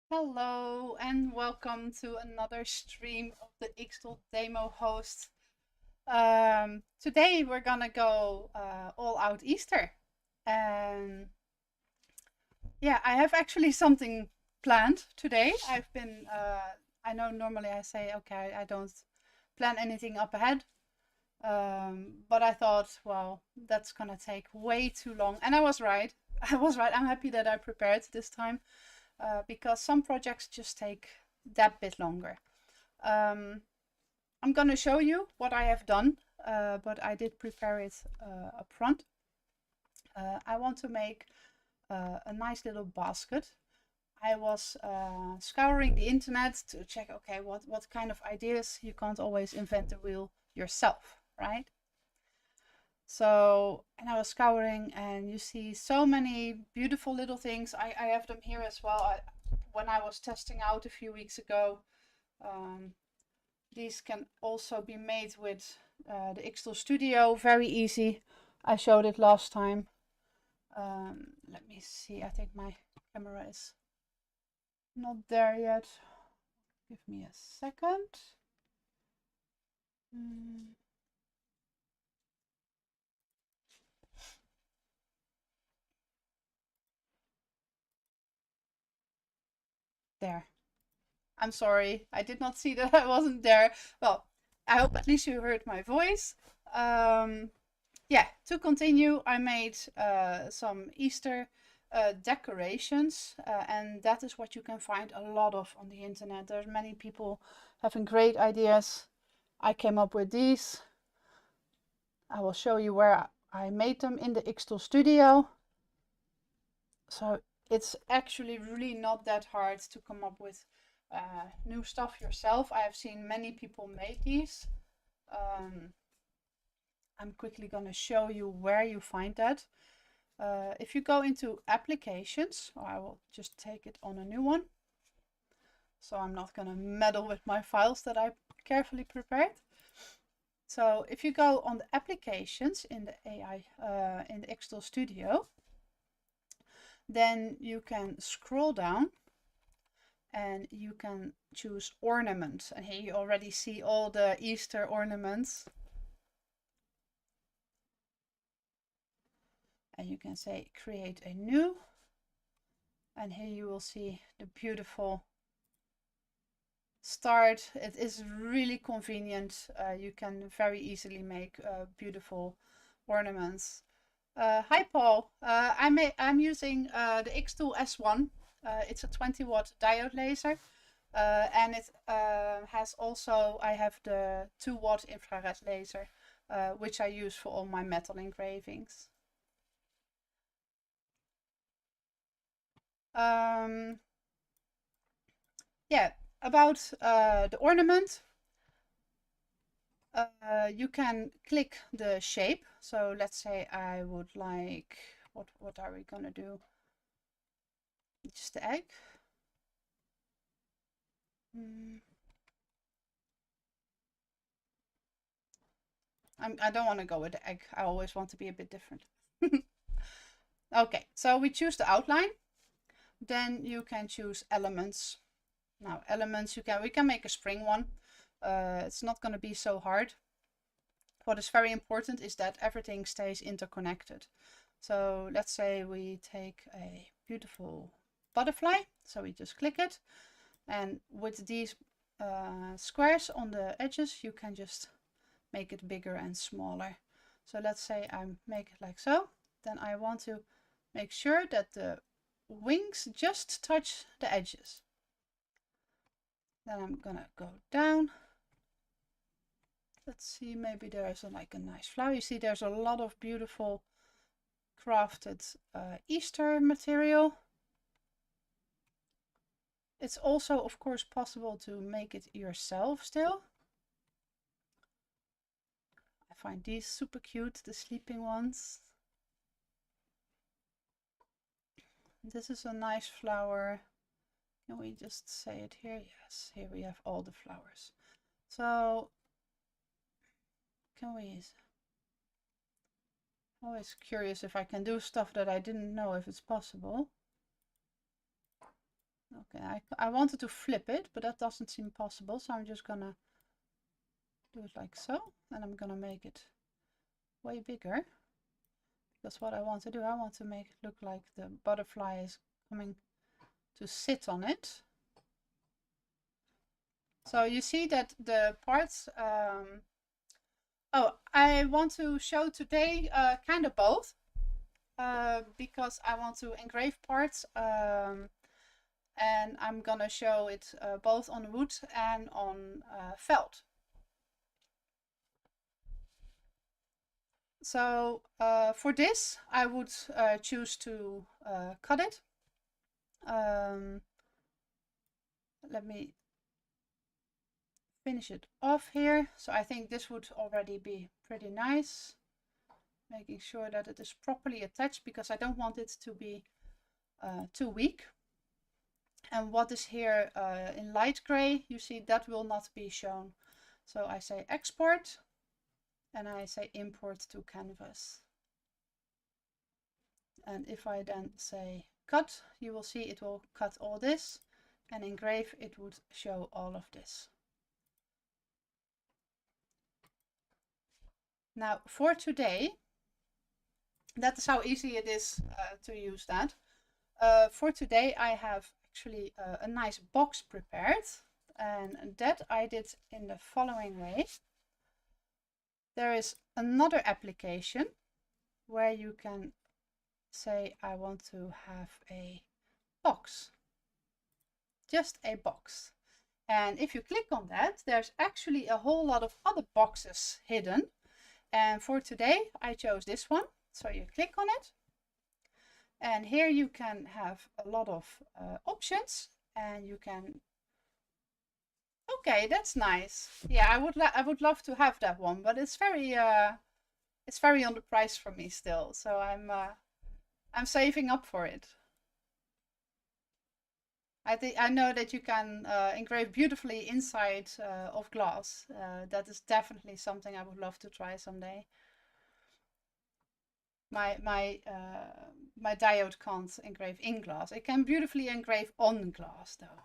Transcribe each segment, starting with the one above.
Hello and welcome to another stream of the Ixtal Demo host. Today we're gonna go all out Easter, and yeah, I have actually something planned today. I know normally I say okay, I don't plan anything up ahead, but I thought, well, that's gonna take way too long, and I was right. I was right. I'm happy that I prepared this time because some projects just take that bit longer. Um, I'm going to show you what I have done, but I did prepare it up front. I want to make a nice little basket. I was scouring the internet to check, okay, what kind of ideas. You can't always invent the wheel yourself, right? So, and I was scouring, and you see so many beautiful little things. I have them here as well. When I was testing out a few weeks ago, um, these can also be made with the Ixtal Studio, very easy. I showed it last time. Let me see, I think my camera is not there yet. Give me a second. Mm. There. I'm sorry, I did not see that I wasn't there. Well, I hope at least you heard my voice. Um, yeah, to continue, I made some Easter decorations, and that is what you can find a lot of on the internet. There's many people having great ideas. I came up with these. I will show you where I made them in the Ixtal Studio. So it's actually really not that hard to come up with new stuff yourself. I have seen many people make these. Um, I'm quickly going to show you where you find that. If you go into applications, I will just take it on a new one. So I'm not going to meddle with my files that I carefully prepared. So if you go on the applications in the in the Ixtal Studio, then you can scroll down and you can choose ornaments. And here you already see all the Easter ornaments. And you can say create a new. And here you will see the beautiful start. It is really convenient. You can very easily make beautiful ornaments. Hi Paul, I'm using the X-Tool S1. It's a 20-watt diode laser, and it has also, I have the 2-watt infrared laser, which I use for all my metal engravings. Um, yeah, about the ornament. You can click the shape. So let's say I would like, what are we gonna do? Just the egg. Mm. I don't want to go with the egg. I always want to be a bit different. Okay, so we choose the outline. Then you can choose elements. Now elements, we can make a spring one. It's not going to be so hard. What is very important is that everything stays interconnected. So let's say we take a beautiful butterfly. So we just click it. And with these squares on the edges, you can just make it bigger and smaller. So let's say I make it like so. Then I want to make sure that the wings just touch the edges. Then I'm gonna go down. Let's see, maybe there's like a nice flower. You see there's a lot of beautiful crafted Easter material. It's also, of course, possible to make it yourself still. I find these super cute, the sleeping ones. This is a nice flower. Can we just say it here? Yes, here we have all the flowers. So, can we... Always curious if I can do stuff that I didn't know if it's possible. Okay, I wanted to flip it, but that doesn't seem possible, so I'm just gonna do it like so, and I'm gonna make it way bigger, because what I want to do, I want to make it look like the butterfly is coming to sit on it. So you see that the parts, oh, I want to show today kind of both, because I want to engrave parts, and I'm gonna show it both on wood and on felt. So for this, I would choose to cut it. Let me finish it off here. So I think this would already be pretty nice. Making sure that it is properly attached, because I don't want it to be too weak. And what is here in light gray, you see that will not be shown. So I say export, and I say import to canvas. And if I then say cut, you will see it will cut all this, and engrave it would show all of this. Now for today, that is how easy it is to use that. For today I have actually a nice box prepared, and that I did in the following way. There is another application where you can say I want to have a box, just a box. And if you click on that, there's actually a whole lot of other boxes hidden. And for today, I chose this one. So you click on it. And here you can have a lot of options, and you can, okay, that's nice. Yeah, I would love to have that one, but it's very on the price for me still. So I'm saving up for it. I know that you can engrave beautifully inside of glass. That is definitely something I would love to try someday. My diode can't engrave in glass. It can beautifully engrave on glass though.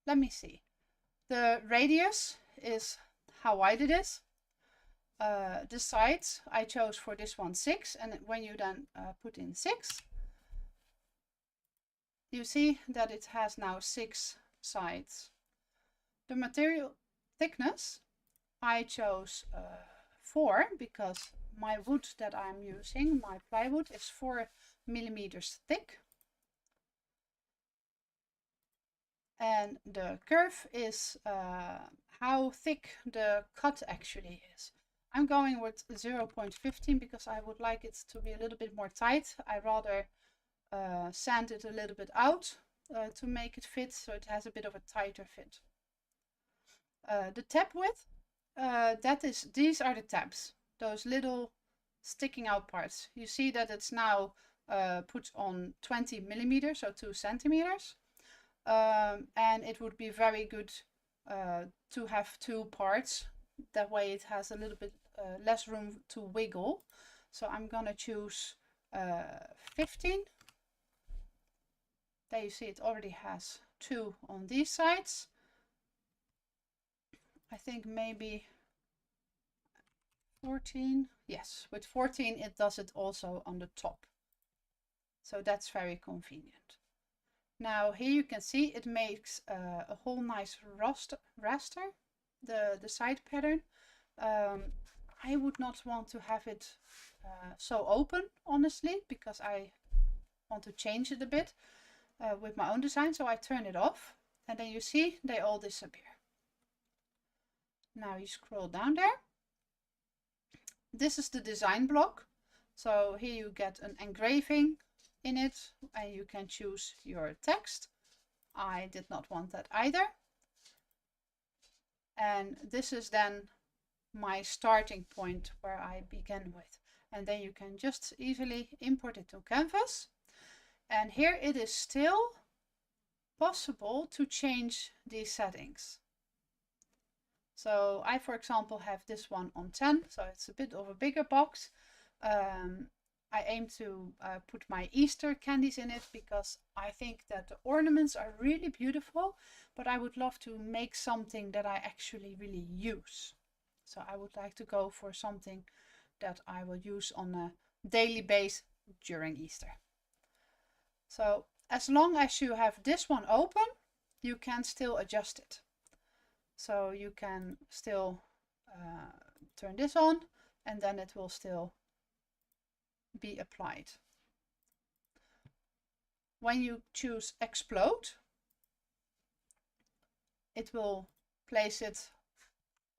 Let me see. The radius is how wide it is. The sides I chose for this one 6, and when you then put in 6, you see that it has now 6 sides. The material thickness I chose 4, because my wood that I'm using, my plywood, is 4 millimeters thick. And the curve is how thick the cut actually is. I'm going with 0.15 because I would like it to be a little bit more tight. I rather sand it a little bit out to make it fit, so it has a bit of a tighter fit. The tab width, these are the tabs, those little sticking out parts. You see that it's now put on 20 millimeters, so 2 centimeters. And it would be very good to have 2 parts. That way it has a little bit less room to wiggle. So I'm gonna choose 15. There you see it already has 2 on these sides. I think maybe 14. Yes, with 14 it does it also on the top. So that's very convenient. Now here you can see it makes a whole nice raster, the side pattern. I would not want to have it so open, honestly, because I want to change it a bit with my own design. So I turn it off, and then you see they all disappear. Now you scroll down there. This is the design block. So here you get an engraving in it, and you can choose your text. I did not want that either. And this is then my starting point where I began with. And then you can just easily import it to Canvas. And here it is still possible to change these settings. So I, for example, have this one on 10, so it's a bit of a bigger box. I aim to put my Easter candies in it because I think that the ornaments are really beautiful, but I would love to make something that I actually really use. So I would like to go for something that I will use on a daily basis during Easter. So as long as you have this one open, you can still adjust it. So you can still turn this on and then it will still be applied. When you choose explode, it will place it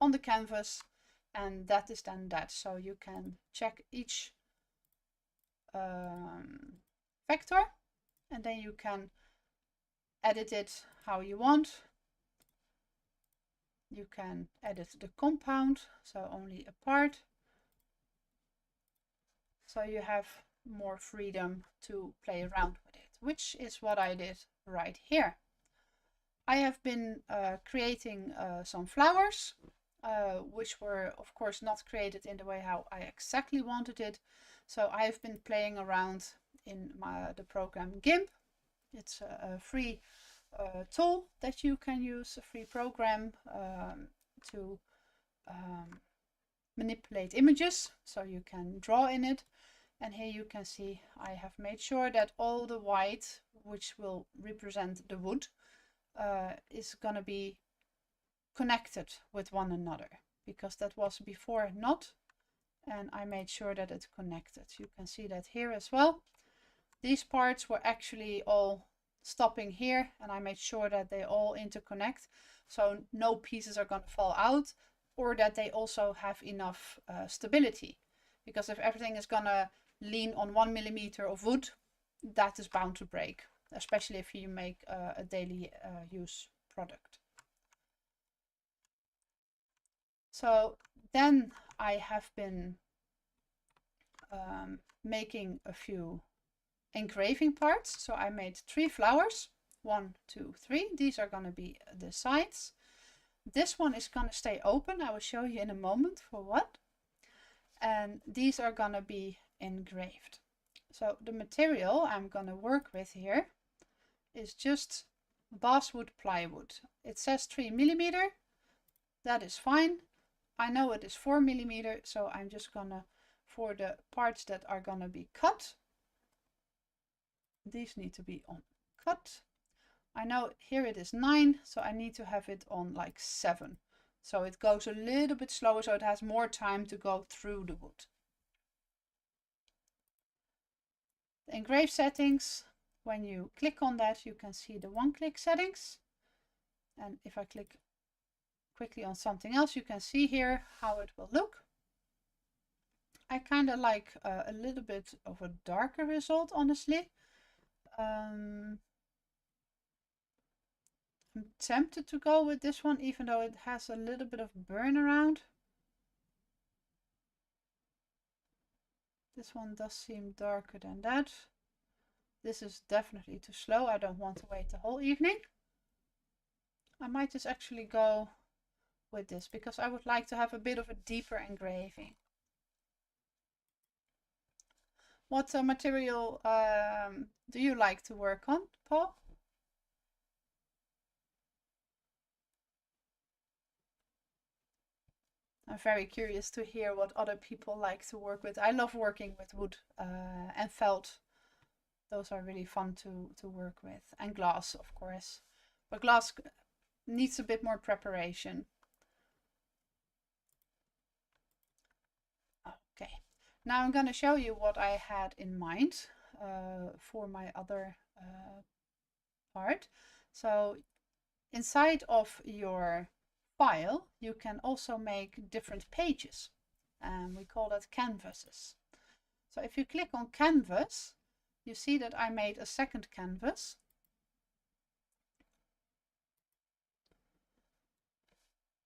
on the canvas, and that is then that. So you can check each vector and then you can edit it how you want. You can edit the compound, so only a part. So you have more freedom to play around with it, which is what I did right here. I have been creating some flowers, which were of course not created in the way how I exactly wanted it. So I've been playing around in the program GIMP. It's a free tool that you can use, a free program to manipulate images, so you can draw in it. And here you can see I have made sure that all the white, which will represent the wood, is gonna be connected with one another, because that was before not, and I made sure that it's connected. You can see that here as well. These parts were actually all stopping here, and I made sure that they all interconnect, so no pieces are going to fall out, or that they also have enough stability, because if everything is going to lean on 1 millimeter of wood, that is bound to break, especially if you make a daily use product. So then I have been making a few engraving parts. So I made 3 flowers, 1, 2, 3. These are going to be the sides. This one is going to stay open. I will show you in a moment for what. And these are going to be engraved. So the material I'm going to work with here is just basswood plywood. It says 3 millimeter. That is fine. I know it is 4 millimeter, so I'm just gonna, for the parts that are gonna be cut, these need to be on cut. I know here it is 9, so I need to have it on like 7. So it goes a little bit slower, so it has more time to go through the wood. The engrave settings, when you click on that, you can see the one-click settings. And if I click quickly on something else, you can see here how it will look. I kind of like a little bit of a darker result, honestly. I'm tempted to go with this one, even though it has a little bit of burn around. This one does seem darker than that. This is definitely too slow. I don't want to wait the whole evening. I might just actually go with this, because I would like to have a bit of a deeper engraving. What material do you like to work on, Paul? I'm very curious to hear what other people like to work with. I love working with wood and felt. Those are really fun to work with. And glass, of course. But glass needs a bit more preparation. Okay, now I'm going to show you what I had in mind for my other part. So inside of your file, you can also make different pages, and we call that canvases. So if you click on canvas, you see that I made a second canvas.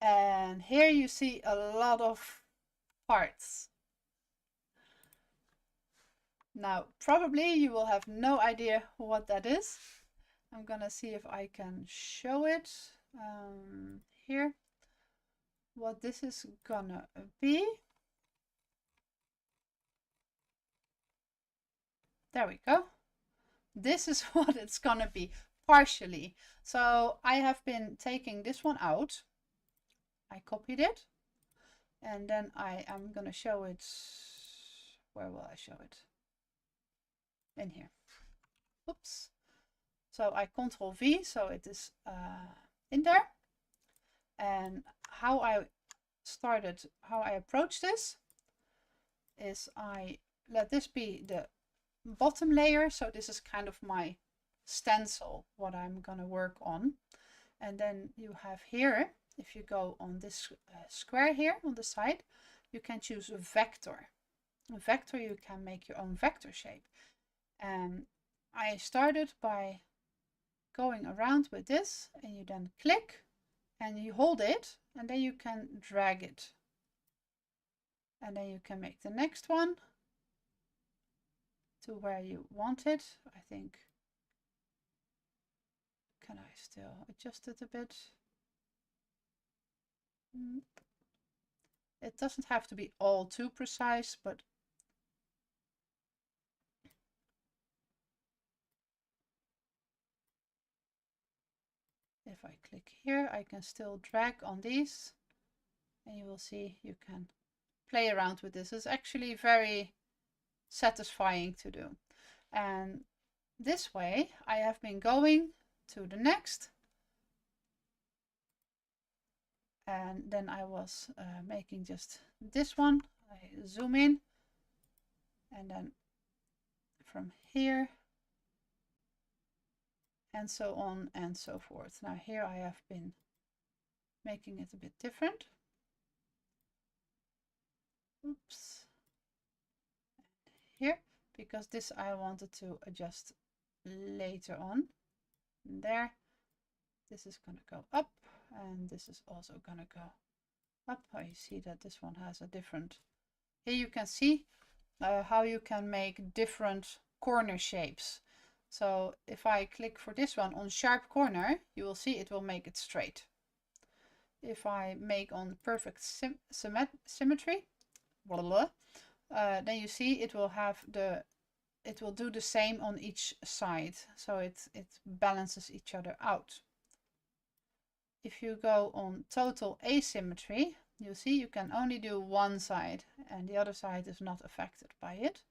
And here you see a lot of parts. Now, probably you will have no idea what that is. I'm gonna see if I can show it here. What this is gonna be. There we go. This is what it's gonna be, partially. So I have been taking this one out. I copied it. And then I am gonna show it. Where will I show it? In here. Oops. So I Control V, so it is in there. And how I approach this is I let this be the bottom layer. So this is kind of my stencil, what I'm gonna work on. And then you have here, if you go on this square here on the side, you can choose a vector. A vector, you can make your own vector shape. And I started by going around with this, and you then click and you hold it, and then you can drag it. And then you can make the next one to where you want it. I think, can I still adjust it a bit? It doesn't have to be all too precise, but if I click here, I can still drag on these, and you will see you can play around with this. It's actually very satisfying to do. And this way I have been going to the next, and then I was making just this one. I zoom in, and then from here and so on and so forth. Now here I have been making it a bit different. Oops. Here, because this I wanted to adjust later on. And there, this is gonna go up, and this is also gonna go up. Oh, you see that this one has a different. Here you can see how you can make different corner shapes. So if I click for this one on sharp corner, you will see it will make it straight. If I make on perfect symmetry, blah, blah, then you see it will have it will do the same on each side. So it balances each other out. If you go on total asymmetry, you see you can only do one side and the other side is not affected by it.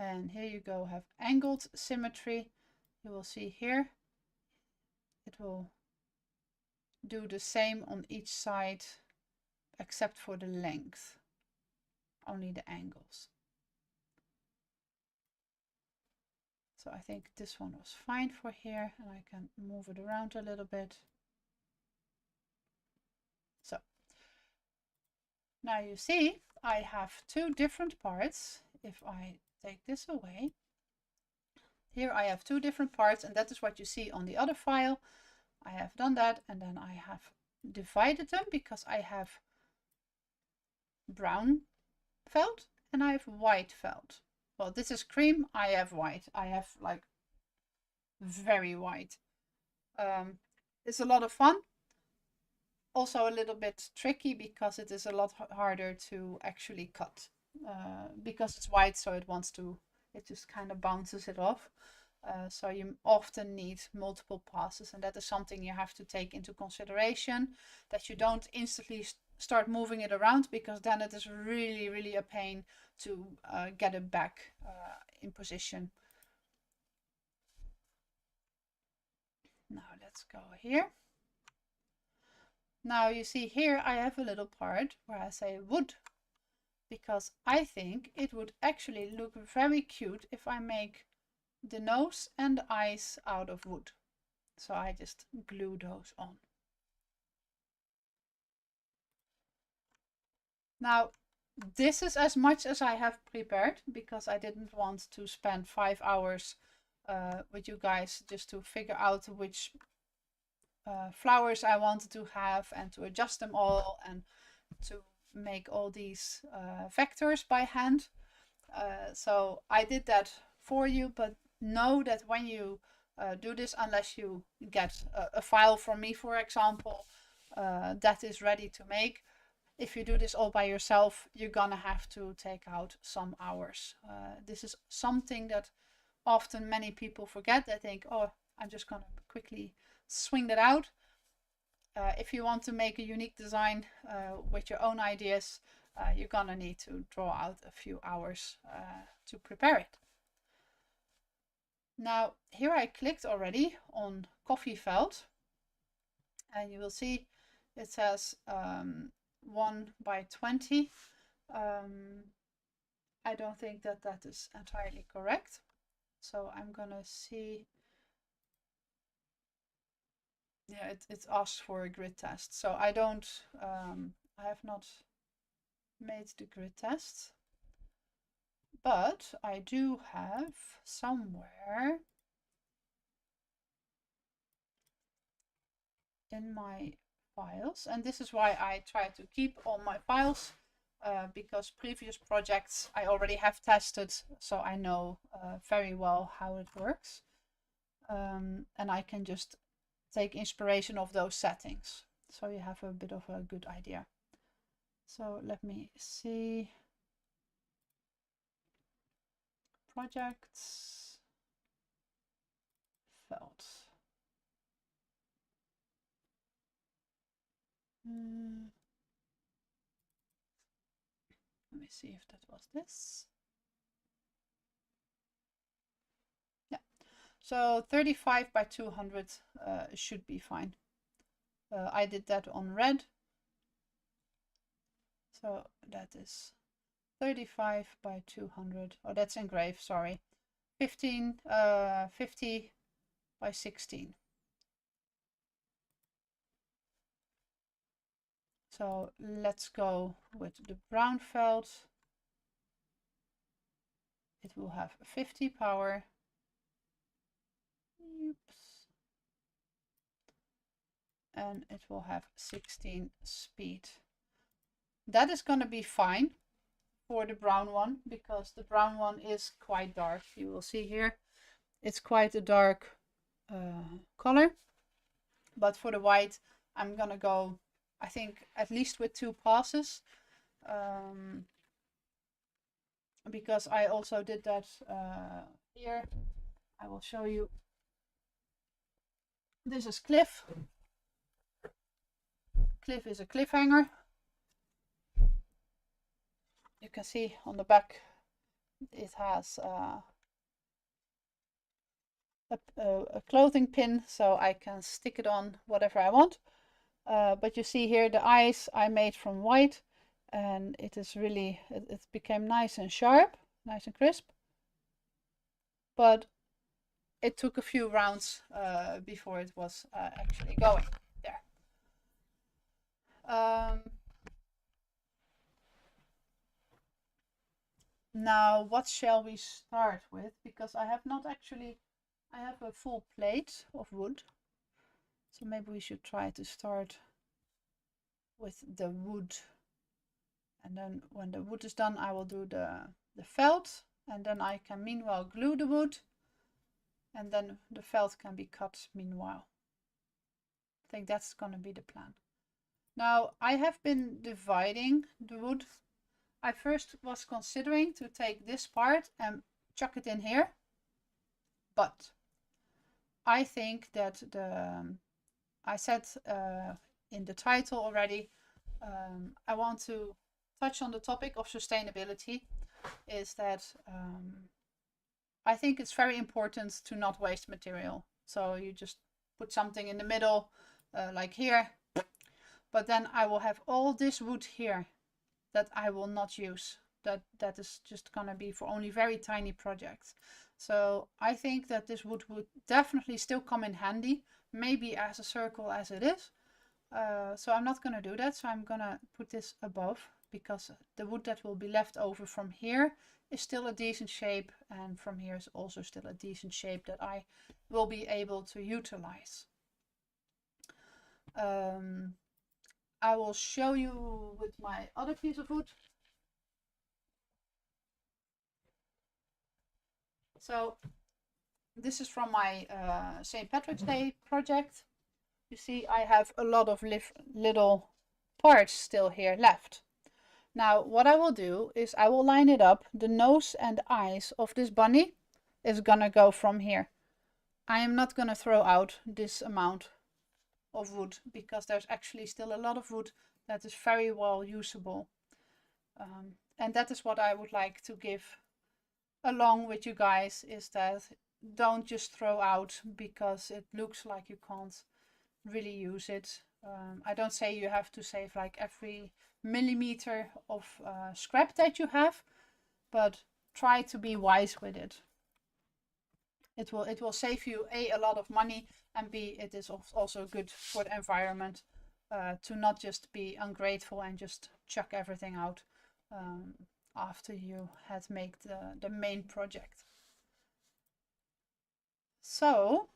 And here you go, have angled symmetry. You will see here it will do the same on each side except for the length, only the angles. So I think this one was fine for here, and I can move it around a little bit. So now you see I have two different parts. If I take this away, here I have two different parts, and that is what you see on the other file. I have done that, and then I have divided them because I have brown felt and I have white felt. Well, this is cream, I have white. I have like very white. It's a lot of fun. Also a little bit tricky because it is a lot harder to actually cut. Because it's white, so it just kind of bounces it off. So you often need multiple passes, and that is something you have to take into consideration, that you don't instantly start moving it around, because then it is really, really a pain to get it back in position. Now let's go here. Now you see here I have a little part where I say wood, because I think it would actually look very cute if I make the nose and the eyes out of wood. So I just glue those on. Now this is as much as I have prepared, because I didn't want to spend 5 hours with you guys just to figure out which flowers I wanted to have and to adjust them all and to make all these vectors by hand. So I did that for you, but know that when you do this, unless you get a file from me, for example, that is ready to make, if you do this all by yourself, you're gonna have to take out some hours. This is something that often many people forget. They think, oh, I'm just gonna quickly swing that out. If you want to make a unique design with your own ideas, you're gonna need to draw out a few hours to prepare it. Now here I clicked already on coffee felt, and you will see it says 1 by 20. I don't think that that is entirely correct, so I'm gonna see. Yeah, it asks for a grid test, so I don't I have not made the grid test, but I do have somewhere in my files, and this is why I try to keep all my files, because previous projects I already have tested, so I know very well how it works, and I can just take inspiration of those settings, so you have a bit of a good idea. So let me see. Projects, felt. Let me see if that was this. Yeah, so 35 by 200 should be fine. I did that on red, so that is 35 by 200. Oh, that's engraved, sorry. 50 by 16. So let's go with the brown felt. It will have 50 power. Oops. And it will have 16 speed. That is going to be fine for the brown one, because the brown one is quite dark. You will see here, it's quite a dark color. But for the white, I'm gonna go, I think, at least with 2 passes, because I also did that here. I will show you. This is Cliff. Cliff is a cliffhanger. You can see on the back it has a clothing pin, so I can stick it on whatever I want. But you see here the eyes I made from white, and it is really, it became nice and sharp, nice and crisp. But it took a few rounds before it was actually going there. Now, what shall we start with? Because I have not actually, I have a full plate of wood. So maybe we should try to start with the wood. And then when the wood is done, I will do the felt. And then I can meanwhile glue the wood. And then the felt can be cut meanwhile. I think that's going to be the plan. Now, I have been dividing the wood. I first was considering to take this part and chuck it in here. But I think that I said in the title already, I want to touch on the topic of sustainability, is that I think it's very important to not waste material. So you just put something in the middle, like here, but then I will have all this wood here that I will not use. That is just gonna be for only very tiny projects. So I think that this wood would definitely still come in handy, maybe as a circle as it is. So I'm not gonna do that. So I'm gonna put this above, because the wood that will be left over from here is still a decent shape, and from here is also still a decent shape that I will be able to utilize. I will show you with my other piece of wood. So this is from my St. Patrick's Day project. You see, I have a lot of little parts still here left. Now what I will do is I will line it up. The nose and eyes of this bunny is gonna go from here. I am not gonna throw out this amount of wood because there's actually still a lot of wood that is very well usable. And that is what I would like to give along with you guys, is that don't just throw out because it looks like you can't really use it. I don't say you have to save like every millimeter of scrap that you have, but try to be wise with it. It will save you a lot of money, and B, it is also good for the environment to not just be ungrateful and just chuck everything out after you had made the main project. So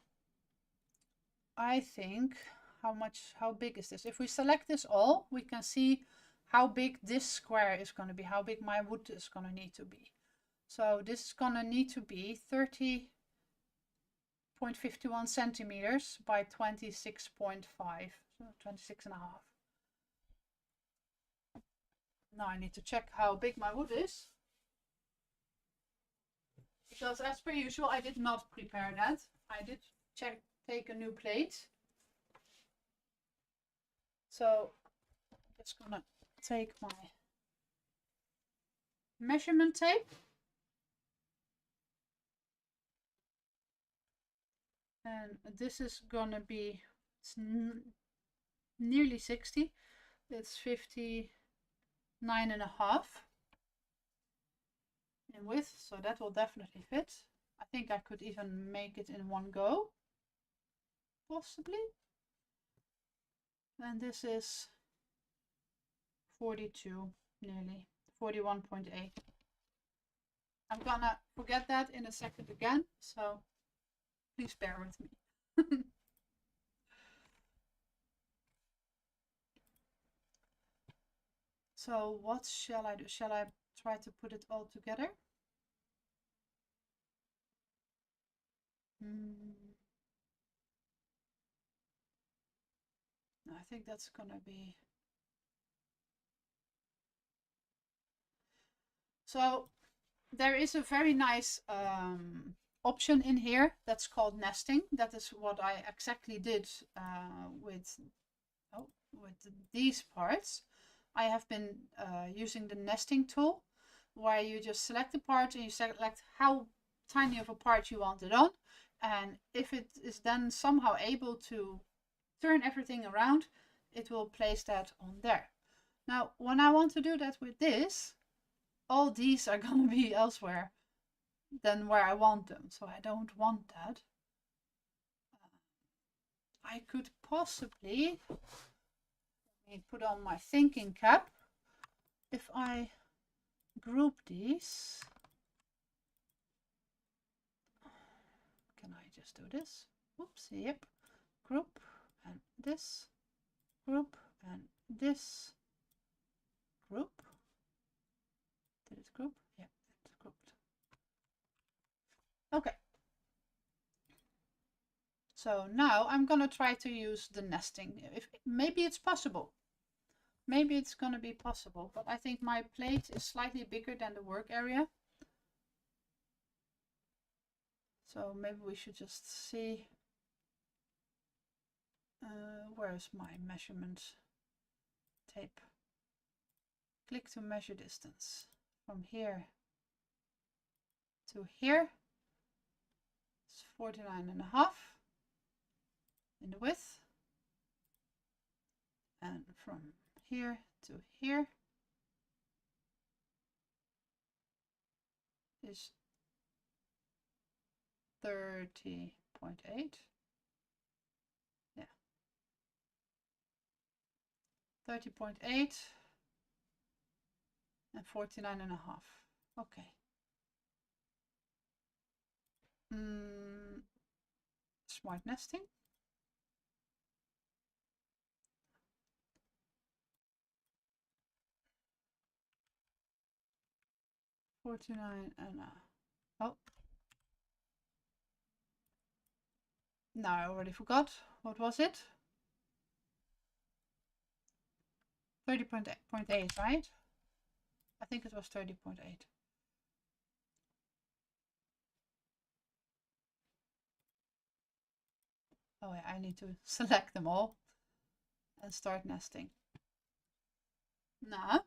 I think how big is this? If we select this all, we can see how big this square is going to be, how big my wood is going to need to be. So this is going to need to be 30.51 centimeters by 26.5, so 26 and a half. Now I need to check how big my wood is, because as per usual I did not prepare that. I did take a new plate. So I'm just gonna take my measurement tape and this is gonna be, it's nearly 60. It's 59.5 in width, so that will definitely fit. I think I could even make it in one go, possibly. And this is 42, nearly 41.8. I'm gonna forget that in a second again, so please bear with me. So what shall I do? Shall I try to put it all together? I think that's gonna be... So there is a very nice option in here that's called nesting. That is what I exactly did with these parts. I have been using the nesting tool, where you just select the part and you select how tiny of a part you want it on, and if it is then somehow able to turn everything around, it will place that on there. Now when I want to do that with this, all these are going to be elsewhere than where I want them, so I don't want that. I could possibly put on my thinking cap. If I group these, can I just do this? Oops, yep. Group and this, group and this, group. Did it group? Yeah, it's grouped. Okay. So now I'm gonna try to use the nesting. Maybe it's possible. Maybe it's gonna be possible, but I think my plate is slightly bigger than the work area. So maybe we should just see. Where's my measurement tape? Click to measure distance from here to here. It's 49.5 in the width, and from here to here is 30.8. Yeah, 30.8 and 49.5. Okay. Smart nesting. Oh. Now I already forgot. What was it? 30.8, right? I think it was 30.8. Oh yeah, I need to select them all and start nesting. Now,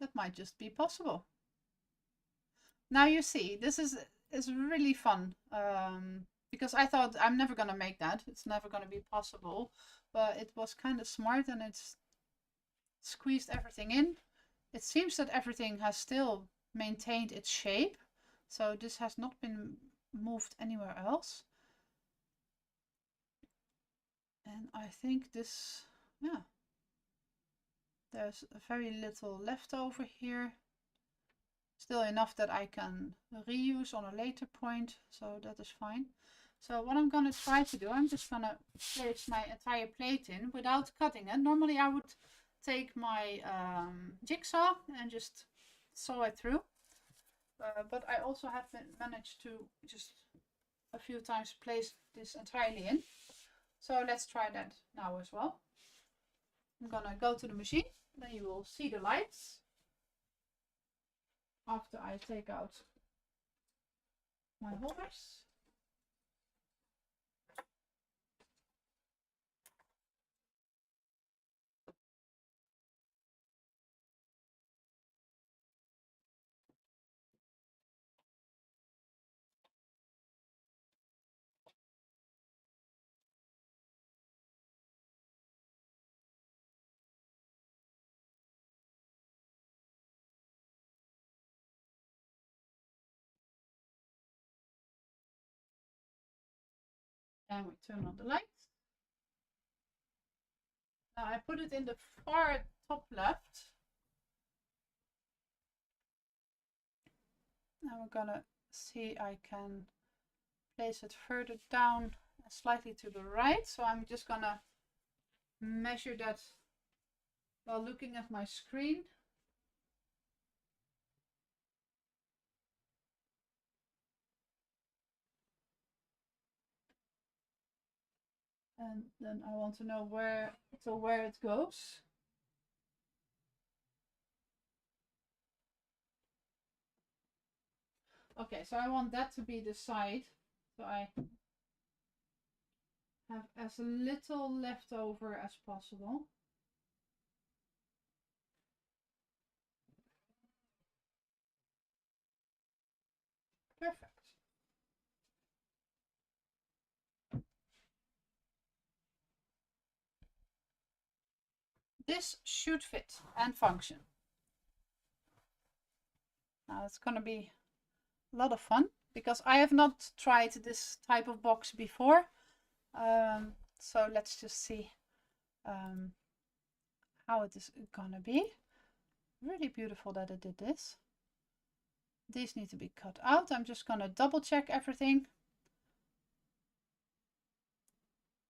that might just be possible. Now you see, this is really fun. Because I thought I'm never gonna make that. It's never gonna be possible. But it was kind of smart and it's squeezed everything in. It seems that everything has still maintained its shape. So this has not been moved anywhere else. And I think this, yeah, there's very little left over here. Still enough that I can reuse on a later point, so that is fine. So what I'm going to try to do, I'm just going to place my entire plate in without cutting it. Normally I would take my jigsaw and just saw it through. But I also have managed to just a few times place this entirely in. So let's try that now as well. I'm going to go to the machine, then you will see the lights. After I take out my holders. And we turn on the lights. Now I put it in the far top left. Now we're gonna see I can place it further down, slightly to the right. So I'm just gonna measure that while looking at my screen. And then I want to know where it goes. Okay, so I want that to be the side. So I have as little left over as possible. Perfect. This should fit and function. Now it's going to be a lot of fun because I have not tried this type of box before. So let's just see how it is gonna be. Really beautiful that it did this. These need to be cut out. I'm just gonna double check everything.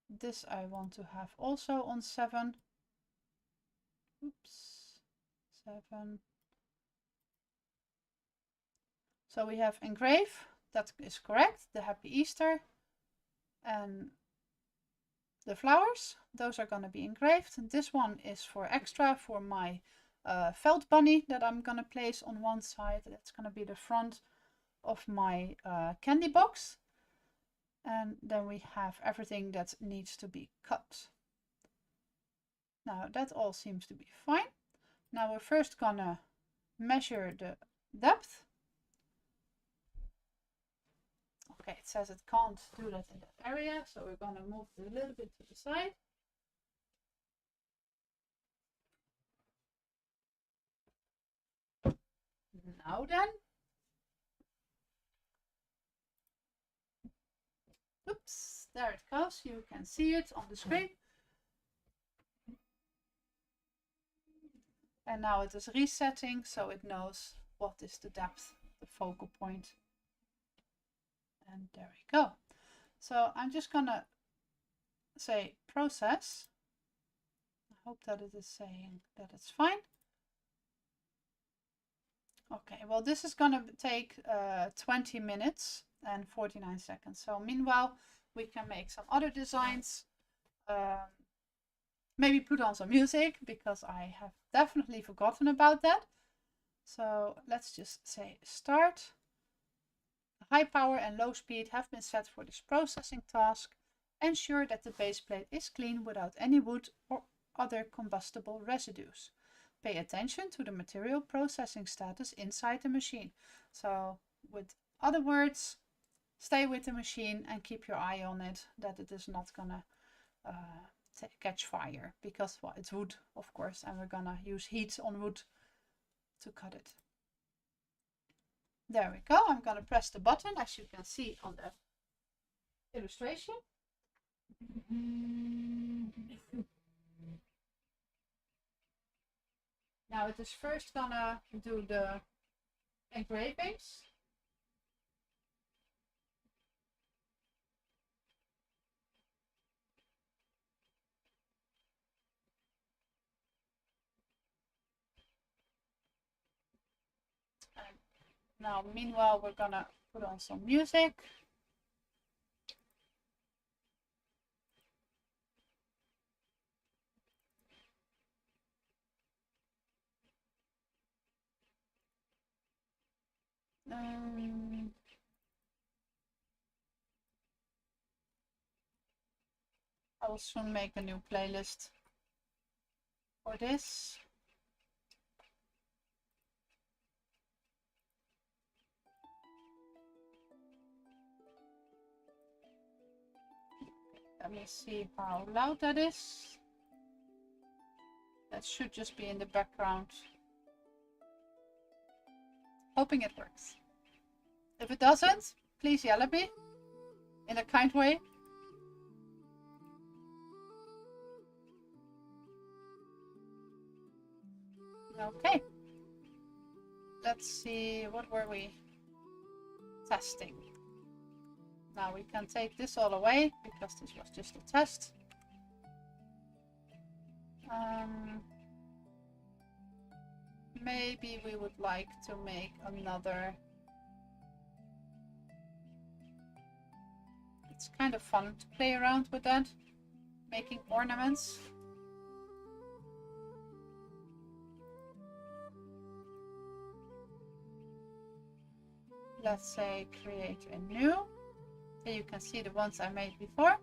This I want to have also on 7. Oops, 7. So we have engrave, that is correct, the Happy Easter, and the flowers, those are going to be engraved. And this one is for extra for my felt bunny that I'm going to place on one side. That's going to be the front of my candy box. And then we have everything that needs to be cut. Now that all seems to be fine. Now we're first going to measure the depth. Okay, it says it can't do that in that area, so we're going to move it a little bit to the side. Now then. Oops, there it goes. You can see it on the screen. And now it is resetting, so it knows what is the depth, the focal point. And there we go. So I'm just gonna say process. I hope that it is saying that it's fine. Okay, well this is gonna take 20 minutes and 49 seconds. So meanwhile, we can make some other designs. maybe put on some music because I have definitely forgotten about that. So let's just say start. High power and low speed have been set for this processing task. Ensure that the base plate is clean without any wood or other combustible residues. Pay attention to the material processing status inside the machine. So with other words, stay with the machine and keep your eye on it, that it is not gonna catch fire, because well, it's wood, of course, and we're gonna use heat on wood to cut it. There we go. I'm gonna press the button, as you can see on the illustration. Now it is first gonna do the engravings. And now meanwhile we're gonna put on some music. I will soon make a new playlist for this. Let me see how loud that is. That should just be in the background. Hoping it works. If it doesn't, please yell at me in a kind way. Okay. Let's see, what were we testing? Now we can take this all away because this was just a test. Maybe we would like to make another. It's kind of fun to play around with that, making ornaments. Let's say create a new. Here you can see the ones I made before.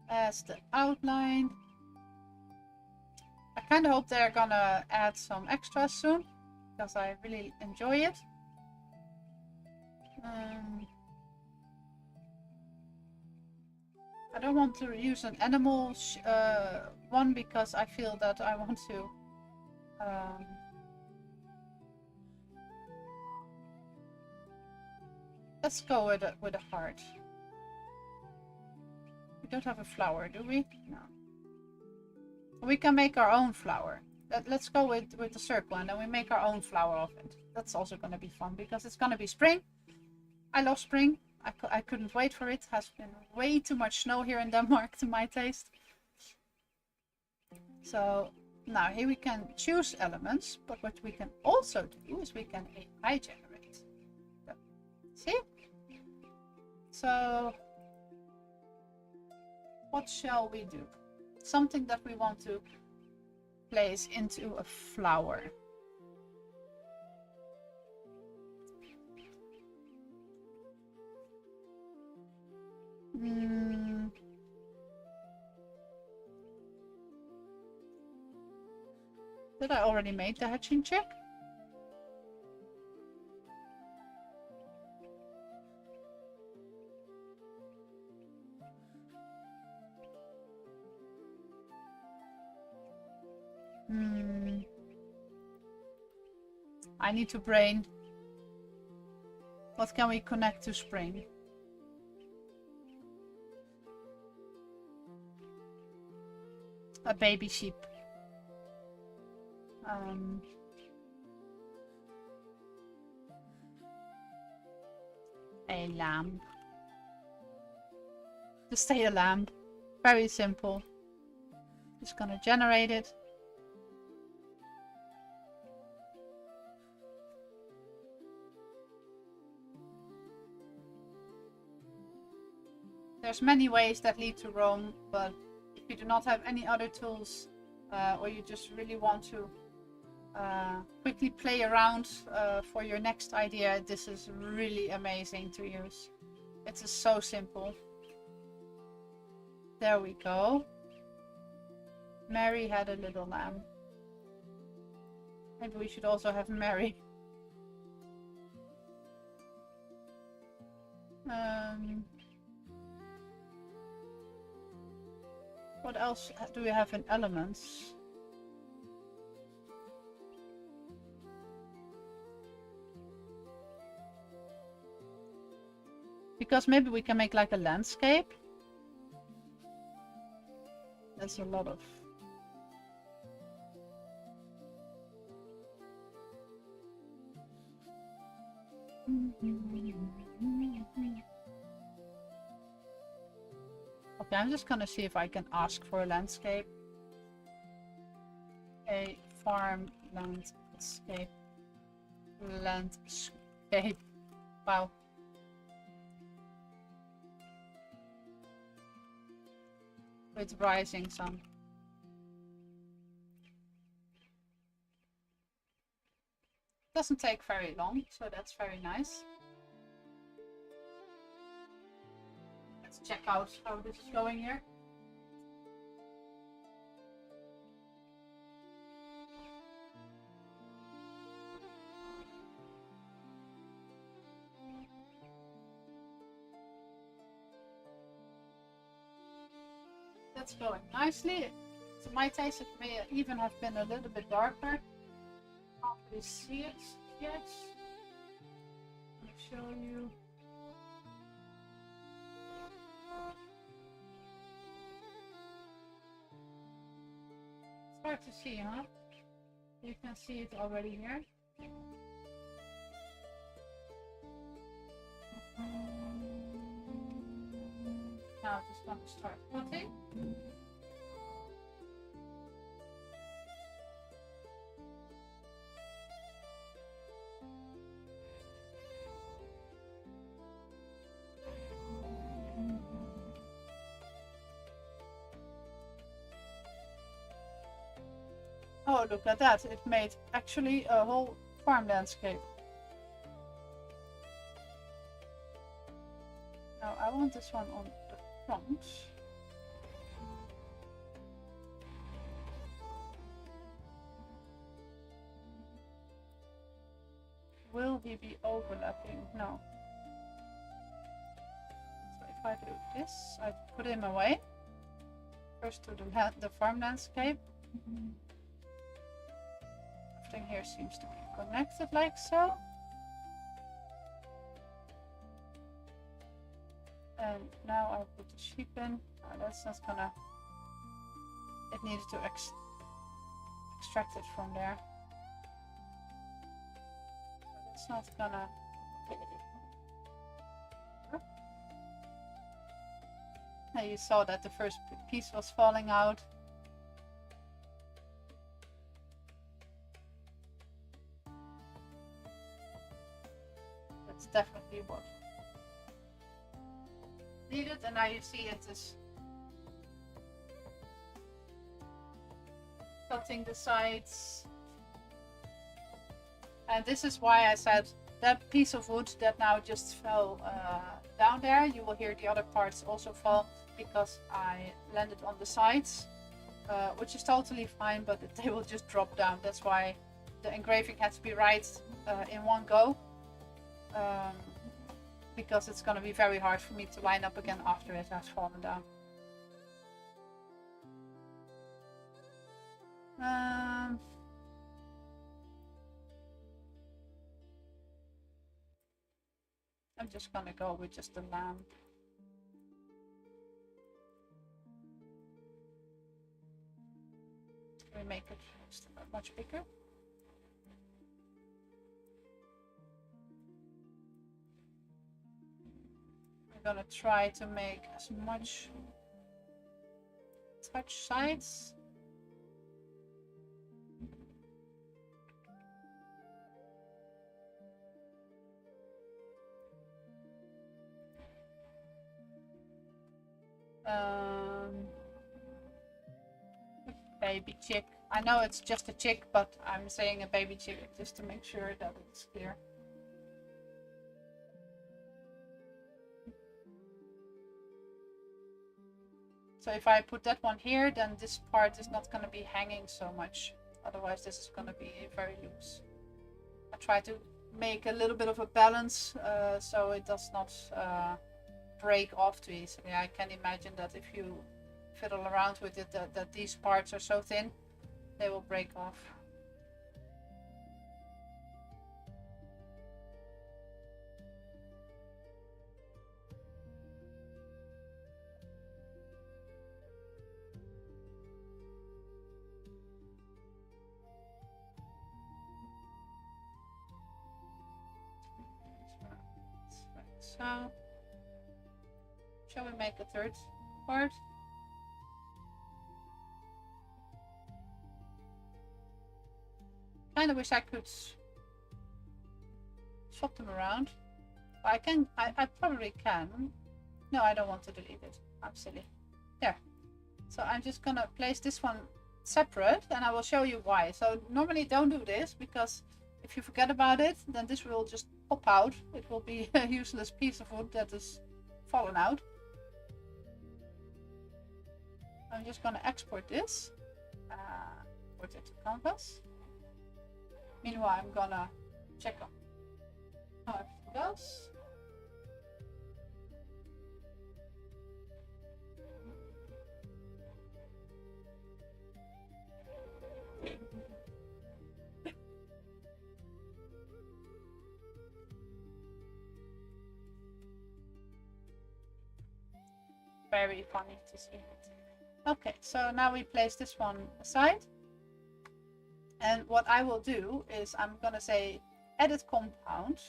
As the outline. I kind of hope they're gonna add some extras soon, because I really enjoy it. I don't want to use an animal one because I feel that I want to let's go with a heart. We don't have a flower, do we? No. We can make our own flower. Let's go with the circle, and then we make our own flower of it. That's also going to be fun because it's going to be spring. I love spring. I couldn't wait for it. It has been way too much snow here in Denmark to my taste. So now here we can choose elements, but what we can also do is we can AI generate. See? So what shall we do? Something that we want to place into a flower. Did I already make the hatching check? I need to brain. What can we connect to spring? A baby sheep. A lamb. Just say a lamb. Very simple. Just gonna generate it. there's many ways that lead to Rome, but if you do not have any other tools, or you just really want to quickly play around for your next idea, this is really amazing to use. It is so simple. There we go. Mary had a little lamb. Maybe we should also have Mary. What else do we have in elements? Because maybe we can make like a landscape. That's a lot of... Okay, I'm just gonna see if I can ask for a landscape. A farm landscape. Landscape. Wow. With rising sun. Doesn't take very long, so that's very nice. Let's check out how this is going here. That's going nicely. To my taste, it may even have been a little bit darker. Can't really see it yet. Let me show you. It's hard to see, huh? You can see it already here. Now I just want to start cutting. Oh, look at that. It made actually a whole farm landscape. Now I want this one on the front. Will he be overlapping? No. So if I do this, I put him away. First to the farm landscape. Everything here seems to be connected like so. And now I put the sheep in. Oh, that's not gonna... It needed to extract it from there. It's not gonna... Now you saw that the first piece was falling out. That's definitely what needed, and now you see it is cutting the sides. And this is why I said that piece of wood that now just fell down there, you will hear the other parts also fall because I landed on the sides, which is totally fine, but they will just drop down. That's why the engraving had to be right in one go, because it's going to be very hard for me to line up again after it has fallen down. I'm just gonna go with just the lamb. We make it much bigger. I'm gonna try to make as much touch sides. Um, baby chick. I know it's just a chick, but I'm saying a baby chick just to make sure that it's clear. So if I put that one here, then this part is not going to be hanging so much. Otherwise, this is going to be very loose. I try to make a little bit of a balance so it does not break off too easily. I can imagine that if you fiddle around with it, that these parts are so thin, they will break off. So, shall we make a third part? Kind of wish I could swap them around. I can. I probably can. No, I don't want to delete it. I'm silly. There. So I'm just gonna place this one separate, and I will show you why. So normally don't do this, because if you forget about it, then this will just pop out. It will be a useless piece of wood that is fallen out. I'm just gonna export this. Put it to canvas. Meanwhile, I'm gonna check on how everything goes. Very funny to see it. Okay, so now we place this one aside. And what I will do is I'm gonna say edit compound.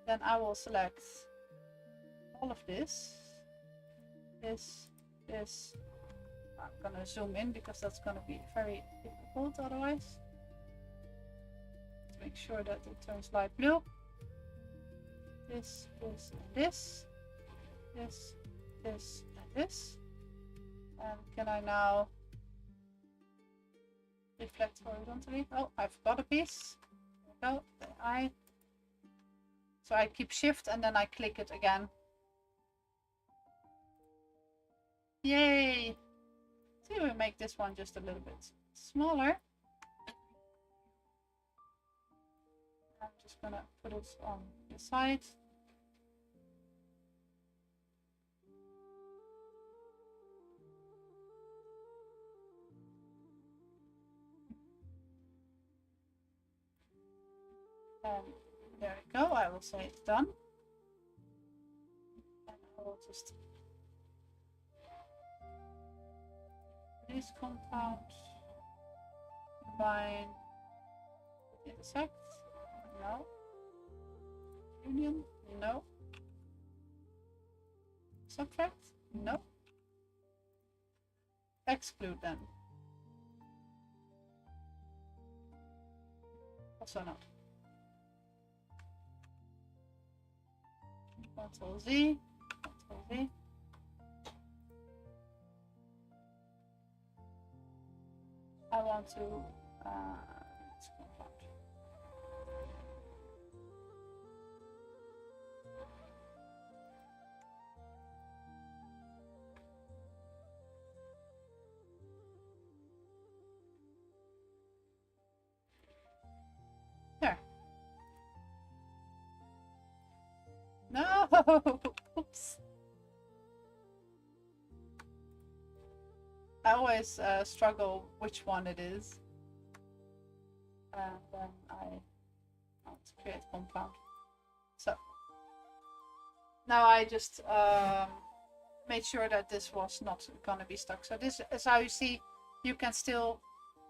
Then I will select all of this. This. I'm gonna zoom in because that's gonna be very difficult otherwise. Make sure that it turns light blue. This, and this. This, and this. And can I now reflect horizontally? Oh, I forgot a piece. There we go. So I keep shift and then I click it again. Yay! See, we make this one just a little bit smaller. I'm just gonna put it on the side. And there we go. I will say it's done. And I will just this compound, combine, intersect, no. Union, no. Subtract, no. Exclude then. Also no. Ctrl Z, Ctrl Z. I want to compound. There. No! Oops. I always struggle which one it is. And then I want to create compound. So now I just made sure that this was not going to be stuck. So this is how you see you can still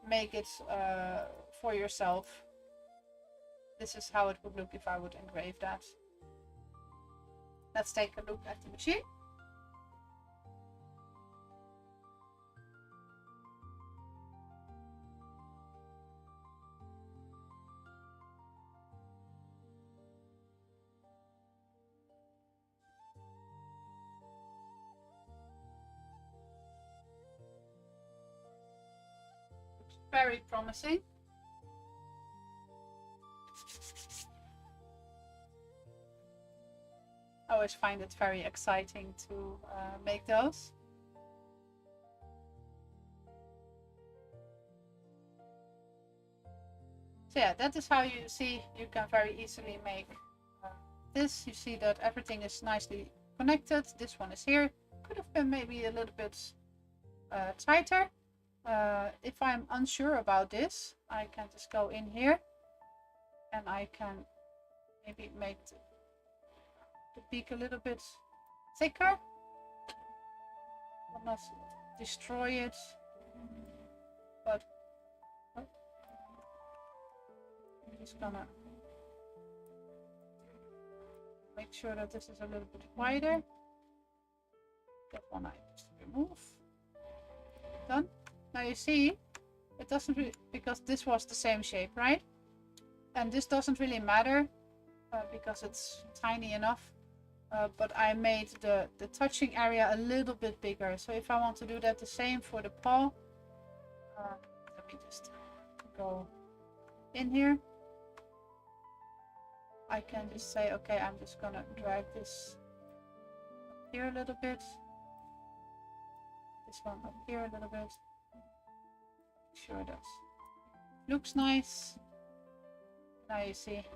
make it for yourself. This is how it would look if I would engrave that. Let's take a look at the machine. very promising. I always find it very exciting to make those. So yeah, that is how you see you can very easily make this. You see that everything is nicely connected. This one is here. Could have been maybe a little bit tighter. If I'm unsure about this, I can just go in here and I can maybe make the peak a little bit thicker. Will not destroy it, but I'm just gonna make sure that this is a little bit wider. That one I just remove. Done. Now you see, it doesn't really, because this was the same shape, right? And this doesn't really matter because it's tiny enough. But I made the touching area a little bit bigger. So if I want to do that the same for the paw, let me just go in here. I can just say, okay, I'm just gonna drag this up here a little bit. This one up here a little bit. Make sure that looks nice. Now you see.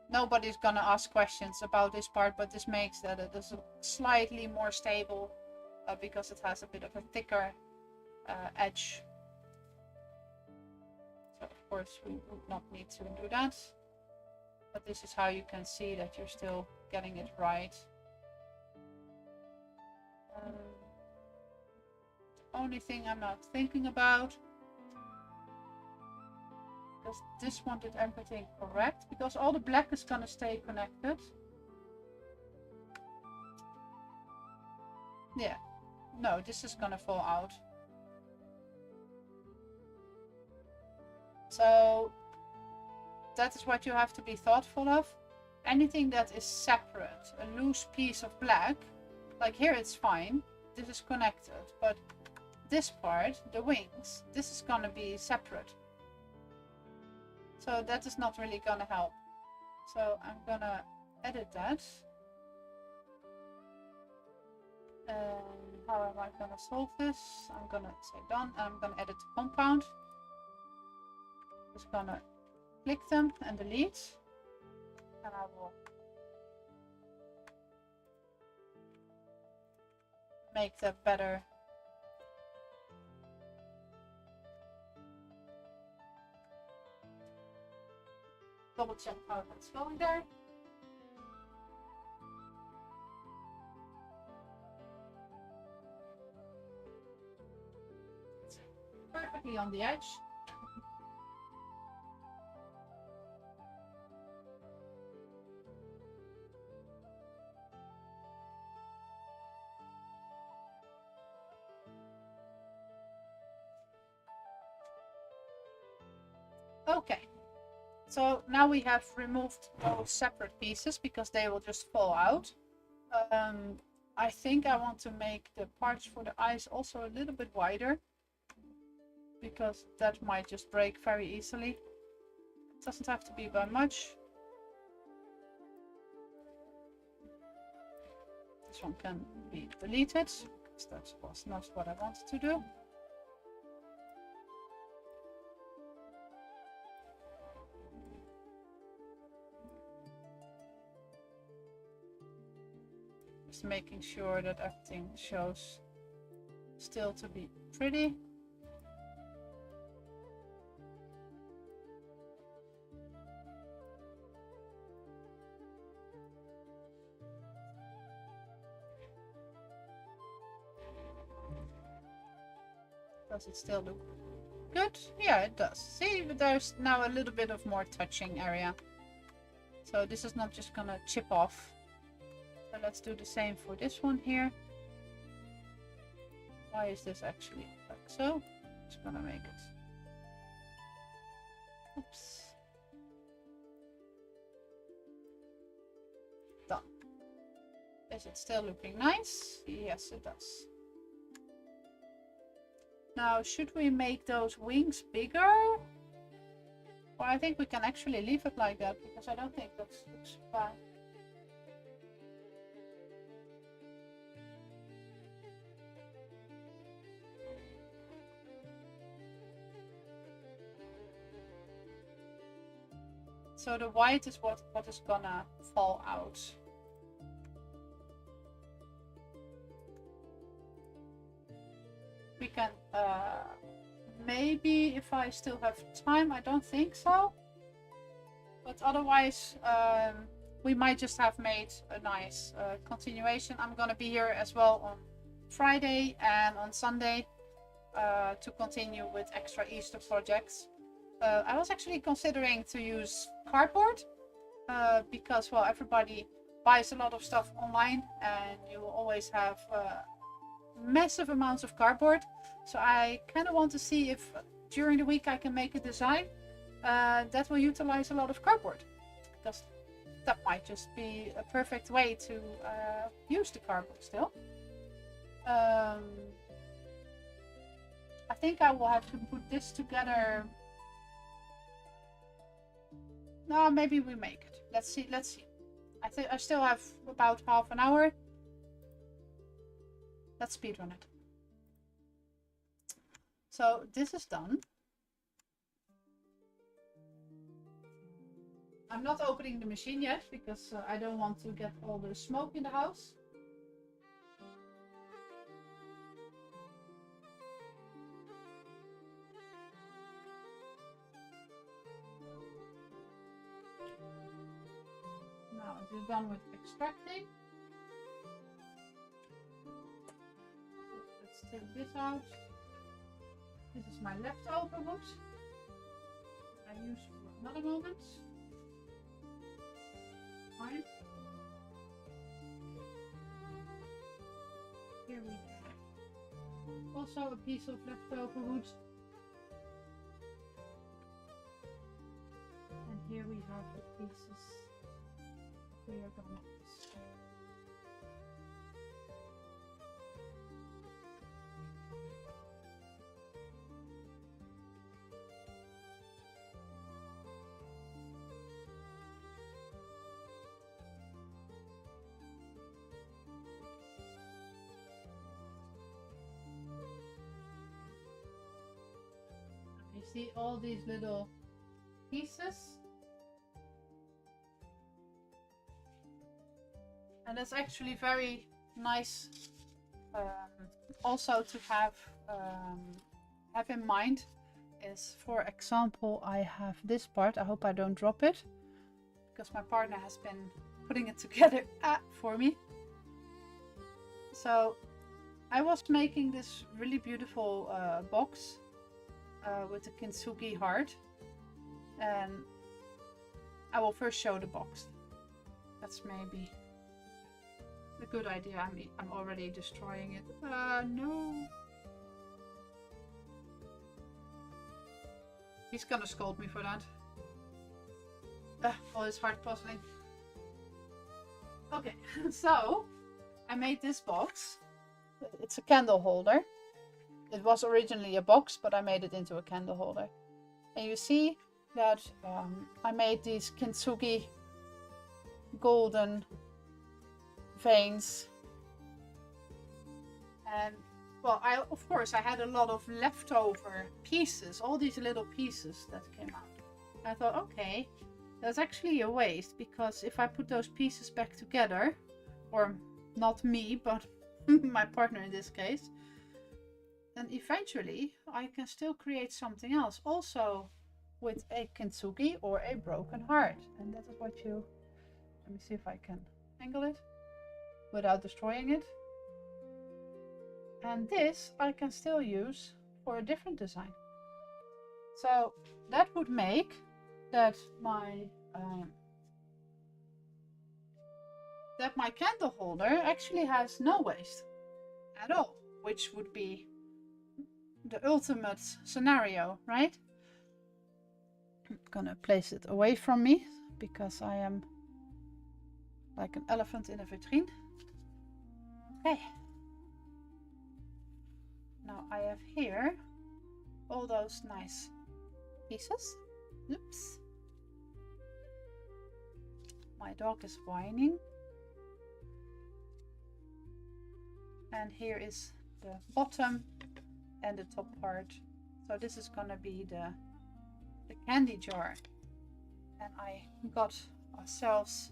Nobody's gonna ask questions about this part, but this makes that it is slightly more stable because it has a bit of a thicker edge. So of course we would not need to do that, but this is how you can see that you're still getting it right. The only thing I'm not thinking about, because this one did everything correct, because all the black is gonna stay connected. Yeah, no, this is gonna fall out. So that is what you have to be thoughtful of. Anything that is separate, a loose piece of black, like here it's fine, this is connected, but this part, the wings, this is gonna be separate. So that is not really gonna help. So I'm gonna edit that. How am I gonna solve this? I'm gonna say done, and I'm gonna edit the compound. Just gonna click them and delete. And I will make that better. Double check how that's going there. It's perfectly on the edge. Okay. So now we have removed those separate pieces because they will just fall out. I think I want to make the parts for the eyes also a little bit wider, because that might just break very easily. It doesn't have to be by much. This one can be deleted because that was not what I wanted to do. Just making sure that everything shows still to be pretty. Does it still look good? Yeah, it does. See, there's now a little bit of more touching area. So this is not just gonna chip off. So let's do the same for this one here. Why is this actually like so? Just gonna make it. Oops. Done. Is it still looking nice? Yes, it does. Now, should we make those wings bigger? Well, I think we can actually leave it like that because I don't think that looks bad. So the white is what is gonna fall out. We can maybe, if I still have time, I don't think so. But otherwise, we might just have made a nice continuation. I'm gonna be here as well on Friday and on Sunday to continue with extra Easter projects. I was actually considering to use cardboard because, well, everybody buys a lot of stuff online and you will always have massive amounts of cardboard. So I kind of want to see if during the week I can make a design that will utilize a lot of cardboard, because that might just be a perfect way to use the cardboard still. I think I will have to put this together. No, maybe we make it. Let's see. I think I still have about half an hour. Let's speedrun it. So this is done. I'm not opening the machine yet because I don't want to get all the smoke in the house. Now it is done with extracting. Let's take this out. This is my leftover wood. I use for another moment. Fine. Here we have also a piece of leftover wood. And here we have the pieces we are going to use. You see all these little pieces, and that's actually very nice also to have in mind. Is, for example, I have this part. I hope I don't drop it because my partner has been putting it together for me. So I was making this really beautiful box with the kintsugi heart, and I will first show the box. That's maybe a good idea. I mean, I'm already destroying it. No. He's gonna scold me for that. All this hard puzzling. Okay, so I made this box. It's a candle holder. It was originally a box, but I made it into a candle holder. And you see that I made these kintsugi golden veins. And, well, of course I had a lot of leftover pieces, all these little pieces that came out. I thought, okay, that's actually a waste, because if I put those pieces back together, or not me, but my partner in this case, then eventually I can still create something else, also with a kintsugi or a broken heart. And that is what you, let me see if I can angle it without destroying it. And this I can still use for a different design. So that would make that my candle holder actually has no waste at all, which would be the ultimate scenario, right? I'm gonna place it away from me because I am like an elephant in a vitrine. Okay. Now I have here all those nice pieces. Oops. My dog is whining. And here is the bottom and the top part. So this is gonna be the candy jar. And I got ourselves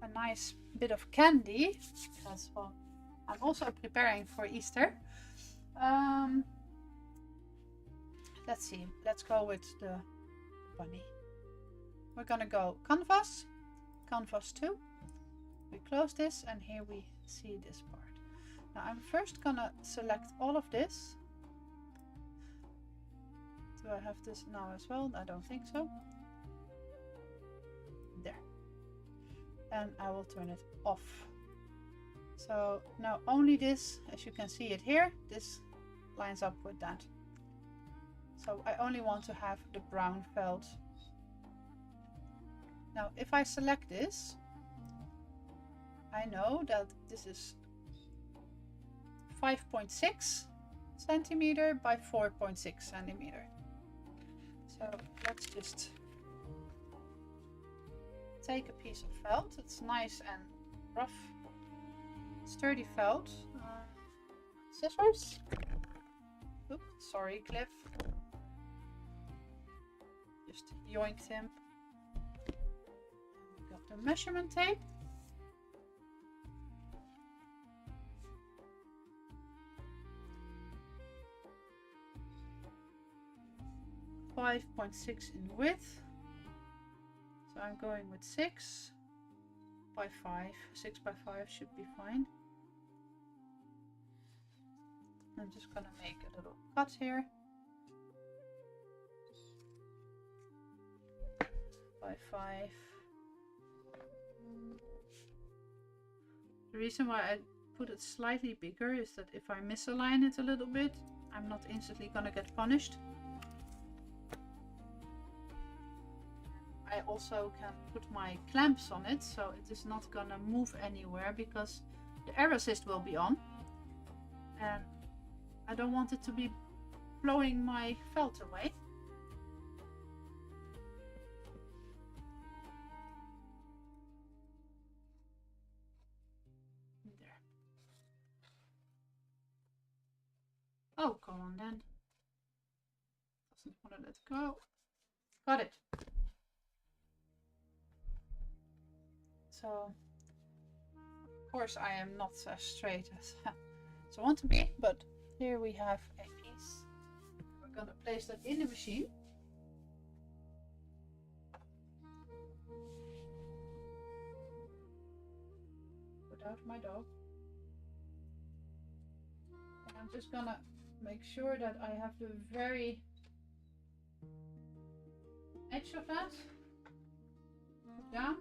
a nice bit of candy. That's what I'm also preparing for Easter. Let's see, let's go with the bunny. We're gonna go canvas 2. We close this and here we see this part. Now I'm first gonna select all of this. Do I have this now as well? I don't think so. There. And I will turn it off. So now only this, as you can see it here, this lines up with that. So I only want to have the brown felt. Now if I select this, I know that this is 5.6 centimeter by 4.6 centimeter. So let's just take a piece of felt. It's nice and rough, sturdy felt. Scissors. Oops, sorry, Cliff. Just yoinked him. We got the measurement tape. .6 in width. So I'm going with 6 by 5. 6 by 5 should be fine. I'm just gonna make a little cut here. By 5. The reason why I put it slightly bigger is that if I misalign it a little bit, I'm not instantly gonna get punished. I also can put my clamps on it, so it is not gonna move anywhere because the air assist will be on. And I don't want it to be blowing my felt away. There. Oh, come on then. Doesn't want to let go. Got it. So, of course I am not as straight as I want to be, but here we have a piece. We're gonna place that in the machine. Without my dog. And I'm just gonna make sure that I have the very edge of that down.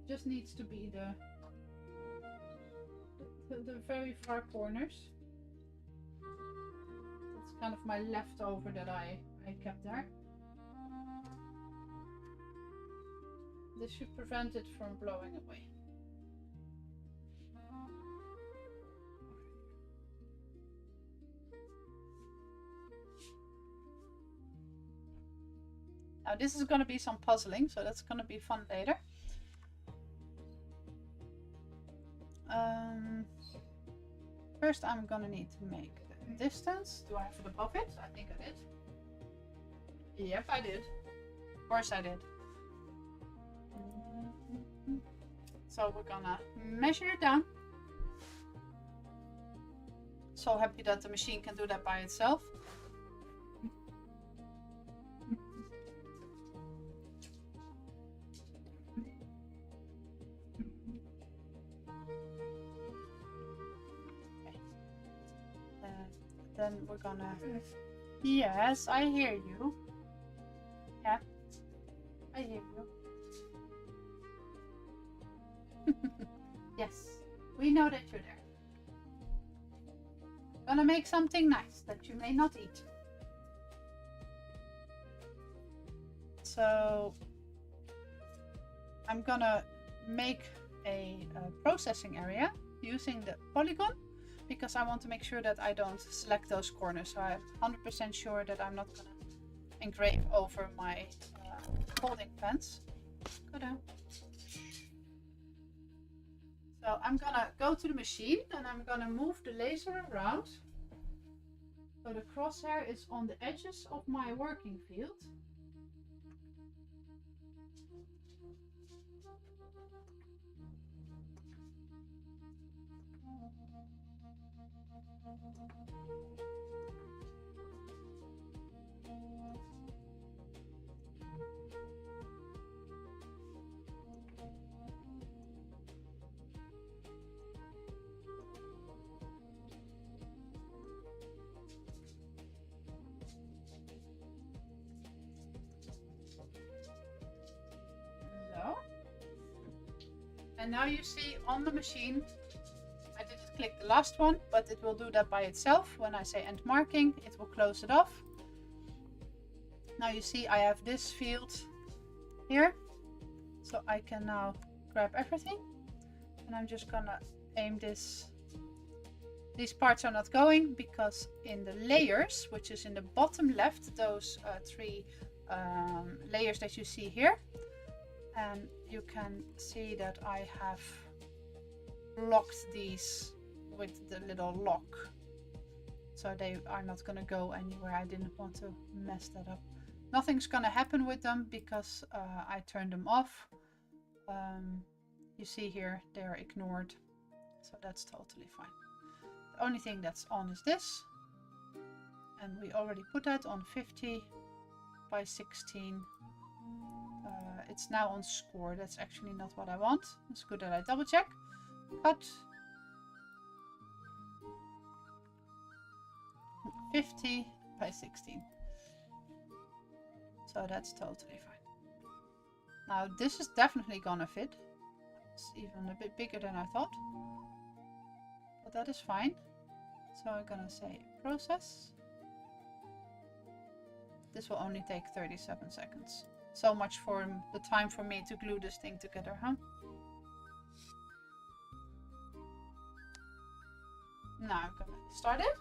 Just needs to be the very far corners. It's kind of my leftover that I kept there. This should prevent it from blowing away. Now this is going to be some puzzling, so that's going to be fun later. First I'm gonna need to make the distance. Do I have it above it? I think I did. Yep, I did. Of course I did. So we're gonna measure it down. So happy that the machine can do that by itself. Then we're gonna... Yes, I hear you. Yeah, I hear you. Yes, we know that you're there. Gonna make something nice that you may not eat. So I'm gonna make a processing area using the polygon, because I want to make sure that I don't select those corners. So I'm 100% sure that I'm not gonna engrave over my folding pens. Go down. So I'm gonna go to the machine and I'm gonna move the laser around. So the crosshair is on the edges of my working field. And now you see on the machine, I didn't click the last one, but it will do that by itself. When I say end marking, it will close it off. Now you see I have this field here. So I can now grab everything. And I'm just gonna aim this. These parts are not going because in the layers, which is in the bottom left, those three layers that you see here, and you can see that I have locked these with the little lock, so they are not going to go anywhere. I didn't want to mess that up. Nothing's going to happen with them because I turned them off. You see here they are ignored, so that's totally fine. The only thing that's on is this, and we already put that on 50 by 16. It's now on score. That's actually not what I want. It's good that I double check. Cut. 50 by 16. So that's totally fine. Now this is definitely gonna fit. It's even a bit bigger than I thought. But that is fine. So I'm gonna say process. This will only take 37 seconds. So much for the time for me to glue this thing together, huh? Now I'm gonna start it.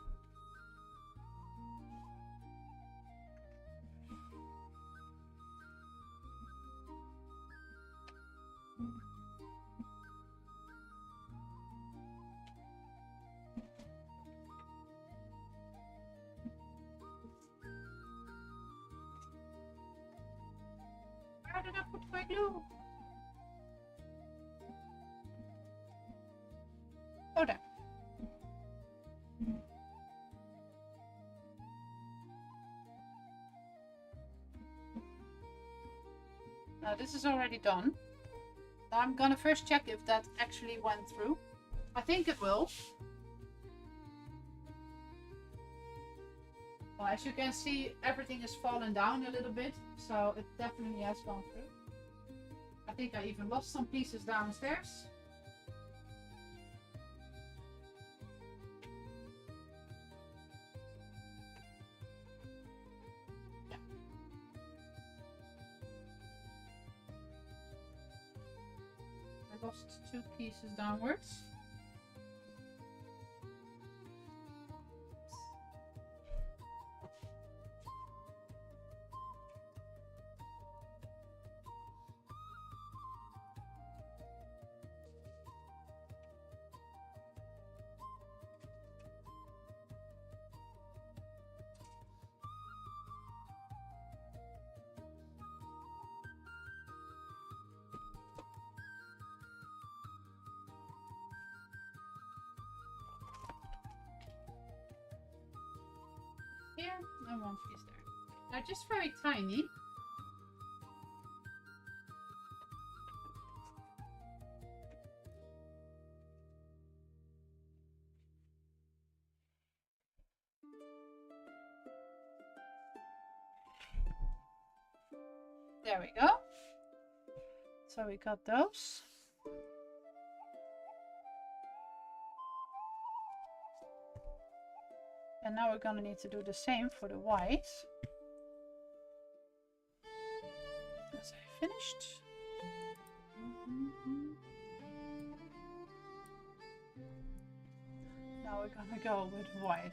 Where did I put my glue? Oh, there. Now this is already done. Now I'm gonna first check if that actually went through. I think it will. Well, as you can see, everything is fallen down a little bit, so it definitely has gone through. I think I even lost some pieces downstairs. Yeah. I lost 2 pieces downwards. Here and 1 piece there. They're just very tiny. There we go. So we got those. And now we're gonna need to do the same for the whites. As I finished. we're gonna go with white.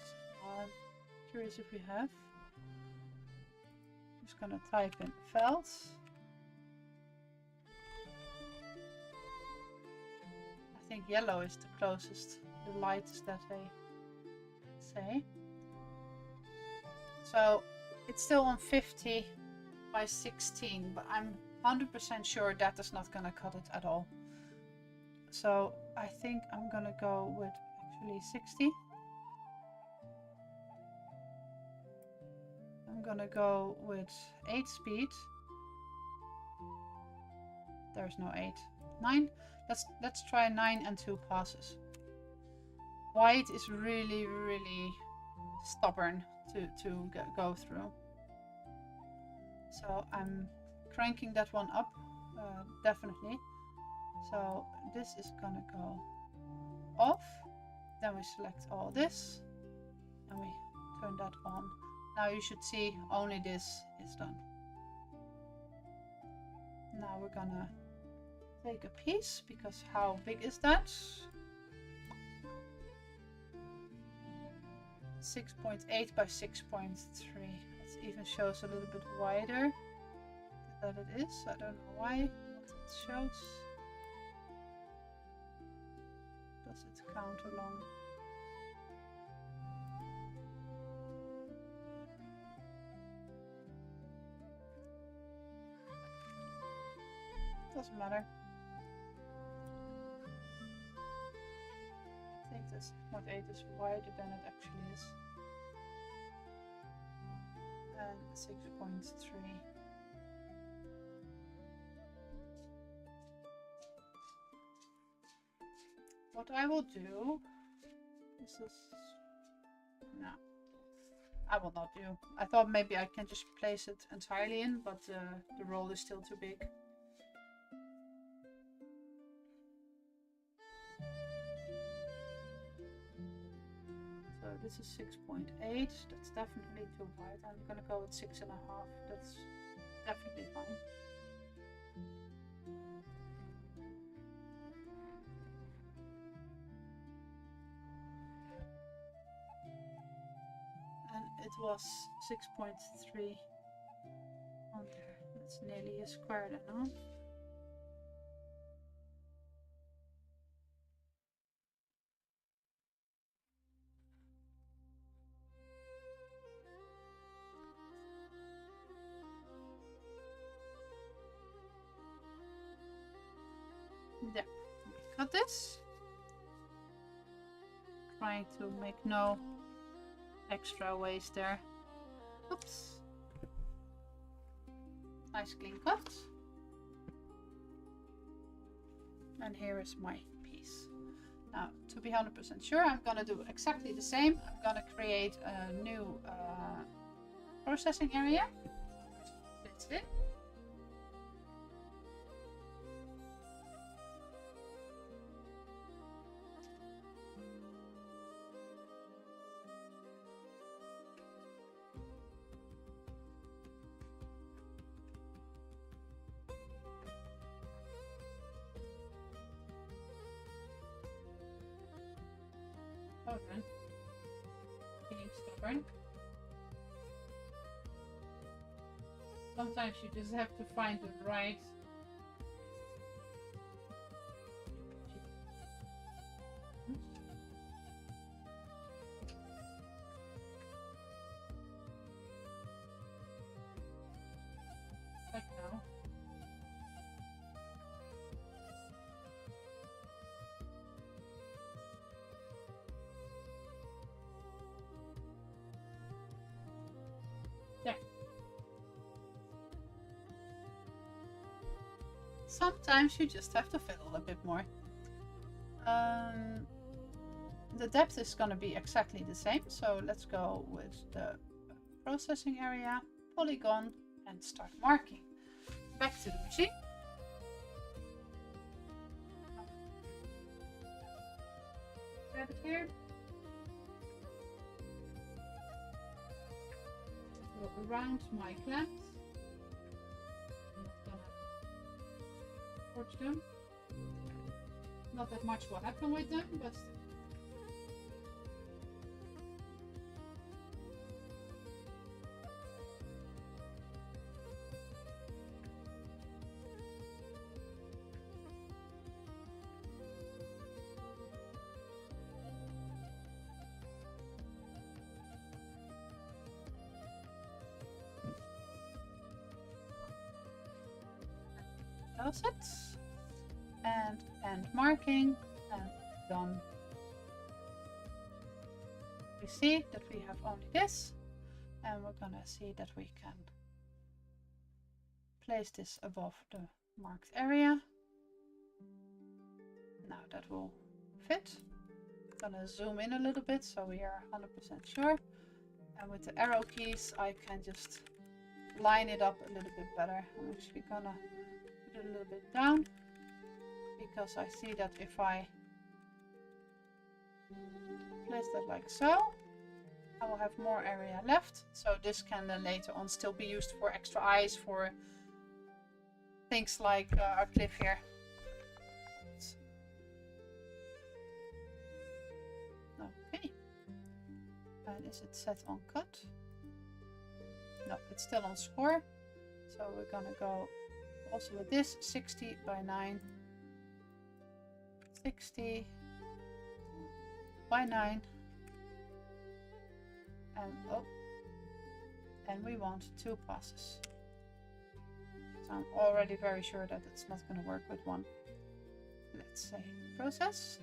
Curious if we have. Just gonna type in veld. I think yellow is the closest, the lightest that they say. So it's still on 50 by 16, but I'm 100% sure that is not gonna cut it at all. So I think I'm gonna go with actually 60. I'm gonna go with 8 speed. There's no 8. 9. Let's try 9 and 2 passes. White is really stubborn to go through. So I'm cranking that one up, definitely. So this is gonna go off. Then we select all this and we turn that on. Now you should see only this is done. Now we're gonna take a piece, because how big is that? 6.8 by 6.3. It even shows a little bit wider than it is. I don't know why it shows. Does it count along? Doesn't matter. I think this 6.8 is wider than it actually is. And 6.3. What I will do, this is, no, I will not do. I thought maybe I can just place it entirely in, but the roll is still too big. So this is 6.8, that's definitely too wide. I'm gonna go with 6.5, that's definitely fine. And it was 6.3 on there. That's nearly a square then, huh? Yeah, cut this. Trying to make no extra waste there. Oops. Nice clean cut. And here is my piece. Now, to be 100% sure, I'm gonna do exactly the same. I'm gonna create a new processing area. Fits in. Stubborn. Being stubborn. Sometimes you just have to find the right like now. There. Sometimes you just have to fiddle a bit more. The depth is going to be exactly the same, so let's go with the processing area, polygon, and start marking. Back to the machine. Grab it here. Go around my clamps. I'm not gonna torch them. Not that much will happen with them, but close it. And end marking, and done. We see that we have only this, and we're gonna see that we can place this above the marked area. Now that will fit. I'm gonna zoom in a little bit so we are 100% sure. And with the arrow keys, I can just line it up a little bit better. I'm actually gonna put it a little bit down, because I see that if I place that like so, I will have more area left. So this can then later on still be used for extra eyes, for things like our cliff here. Okay. And is it set on cut? No, it's still on score. So we're gonna go also with this 60 by 9. 60 by 9. And oh, and we want 2 passes. So I'm already very sure that it's not going to work with one. Let's say process.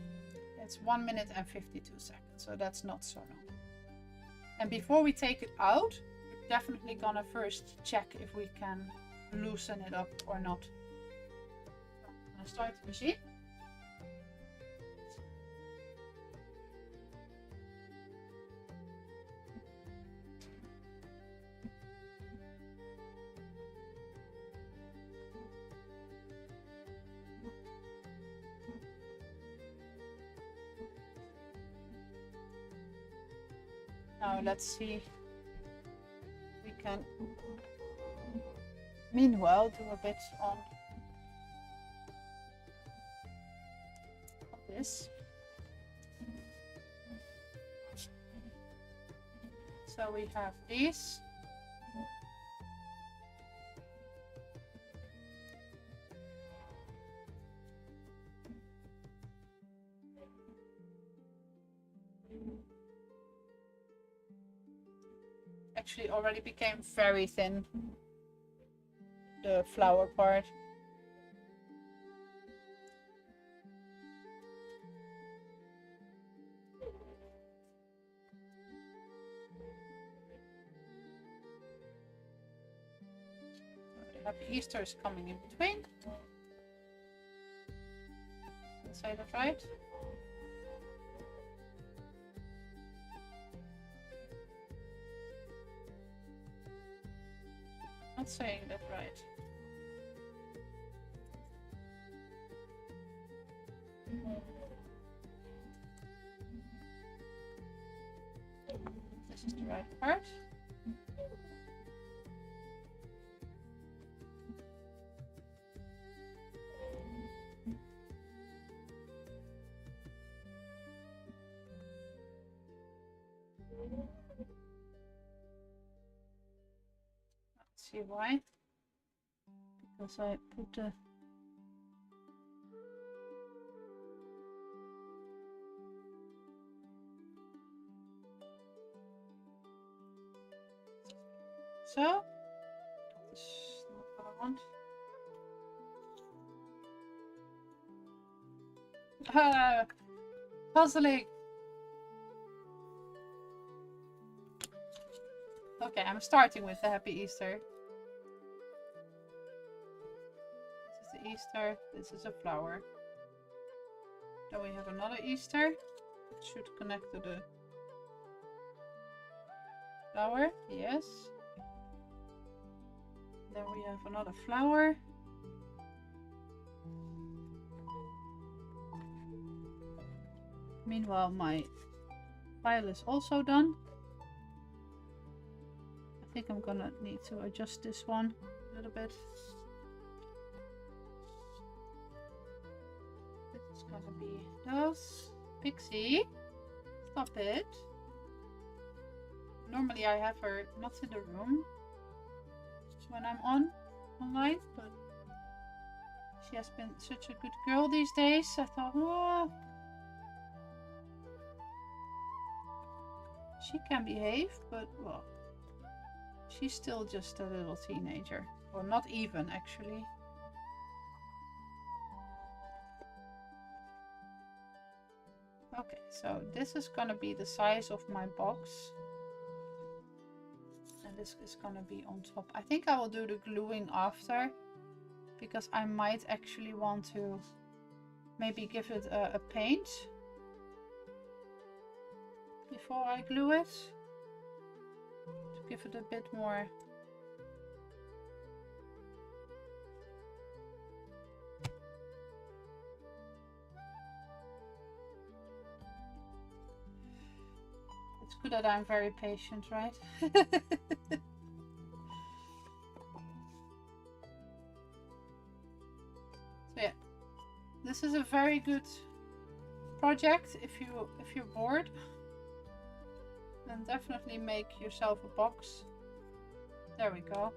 It's 1 minute and 52 seconds, so that's not so long. And before we take it out, we're definitely gonna first check if we can loosen it up or not. So I'm gonna start the machine. Now let's see if we can meanwhile do a bit on this. So we have these. Actually already became very thin, the flower part. The Happy Easter is coming in between. Let's say that right. Not saying that right. This is the right part. See why? Because I put the so this is not what I want. Puzzling. Okay, I'm starting with the Happy Easter. This is the Easter, this is a flower. Then we have another Easter. It should connect to the flower, yes. Then we have another flower. Meanwhile, my file is also done. I think I'm gonna need to adjust this one a little bit. This is gonna be those. Pixie, stop it. Normally I have her not in the room when I'm online, but she has been such a good girl these days. I thought, oh, she can behave, but well, she's still just a little teenager. Or not even, actually. Okay, so this is gonna be the size of my box. And this is gonna be on top. I think I will do the gluing after, because I might actually want to maybe give it a paint before I glue it, to give it a bit more. It's good that I'm very patient, right? So yeah, this is a very good project if you're bored. Then definitely make yourself a box. There we go.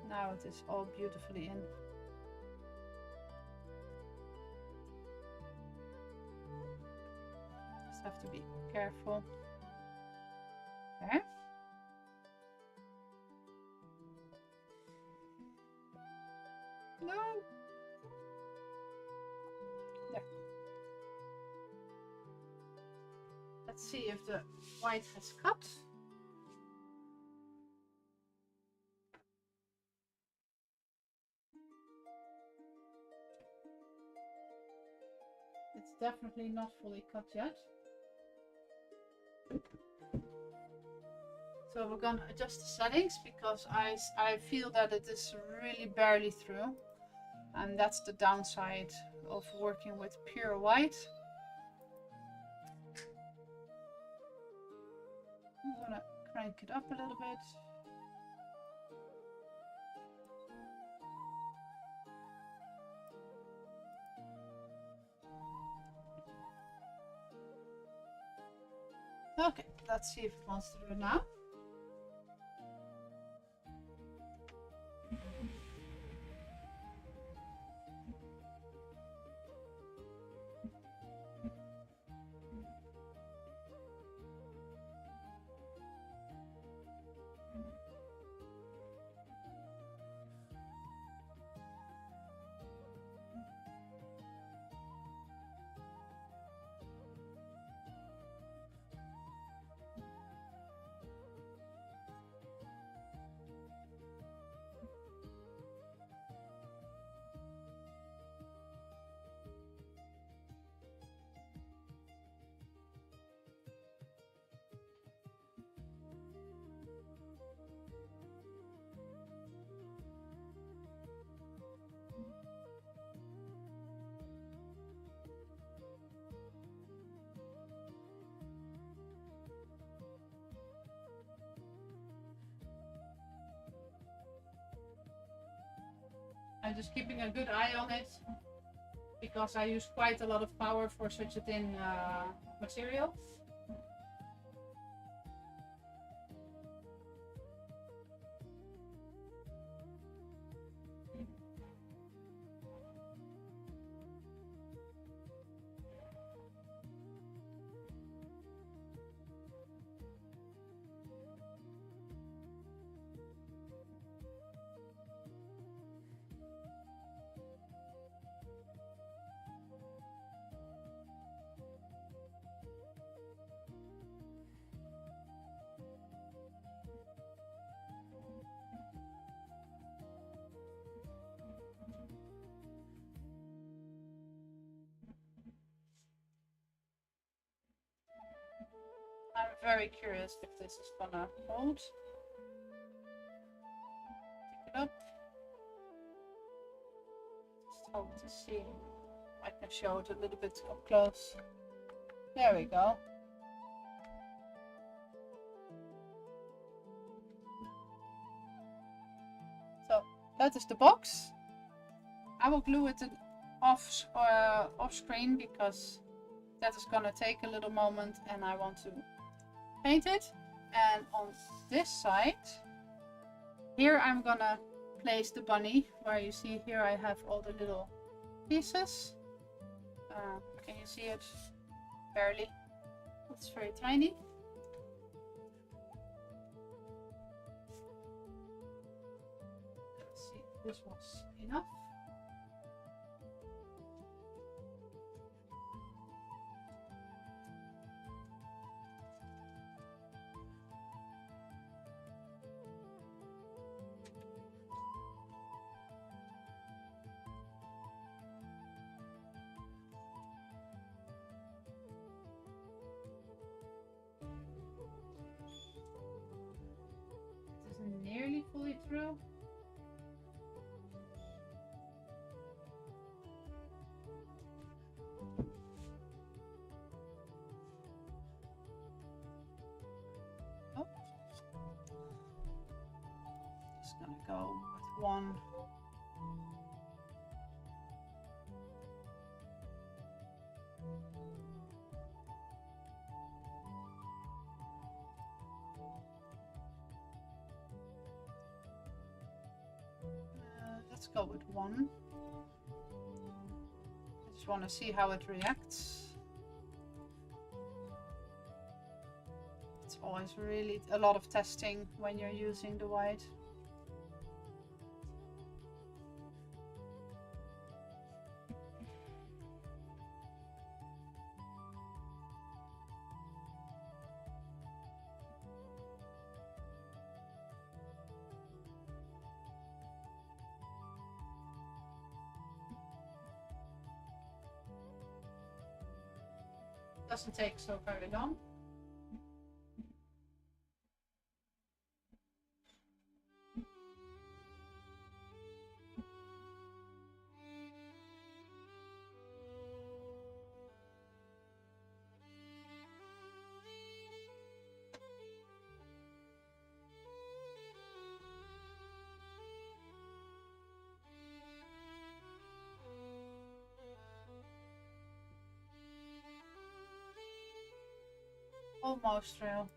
Now it is all beautifully in. Just have to be careful. There. No. There. Let's see if the white has cut. It's definitely not fully cut yet. So we're gonna adjust the settings, because I feel that it is really barely through. And that's the downside of working with pure white. I'm gonna crank it up a little bit. Okay, let's see if it wants to do it now. I'm just keeping a good eye on it, because I use quite a lot of power for such a thin material. I'm very curious if this is gonna hold. Pick it up. Just hope to see. I can show it a little bit up close. There we go. So that is the box. I will glue it off screen, because that is gonna take a little moment and I want to paint it. And on this side, here I'm gonna place the bunny, where you see here I have all the little pieces. Can you see it? Barely. It's very tiny. Let's see if this was enough. go with 1. Let's go with 1. I just want to see how it reacts. It's always really a lot of testing when you're using the white. Doesn't take so very long. Almost real.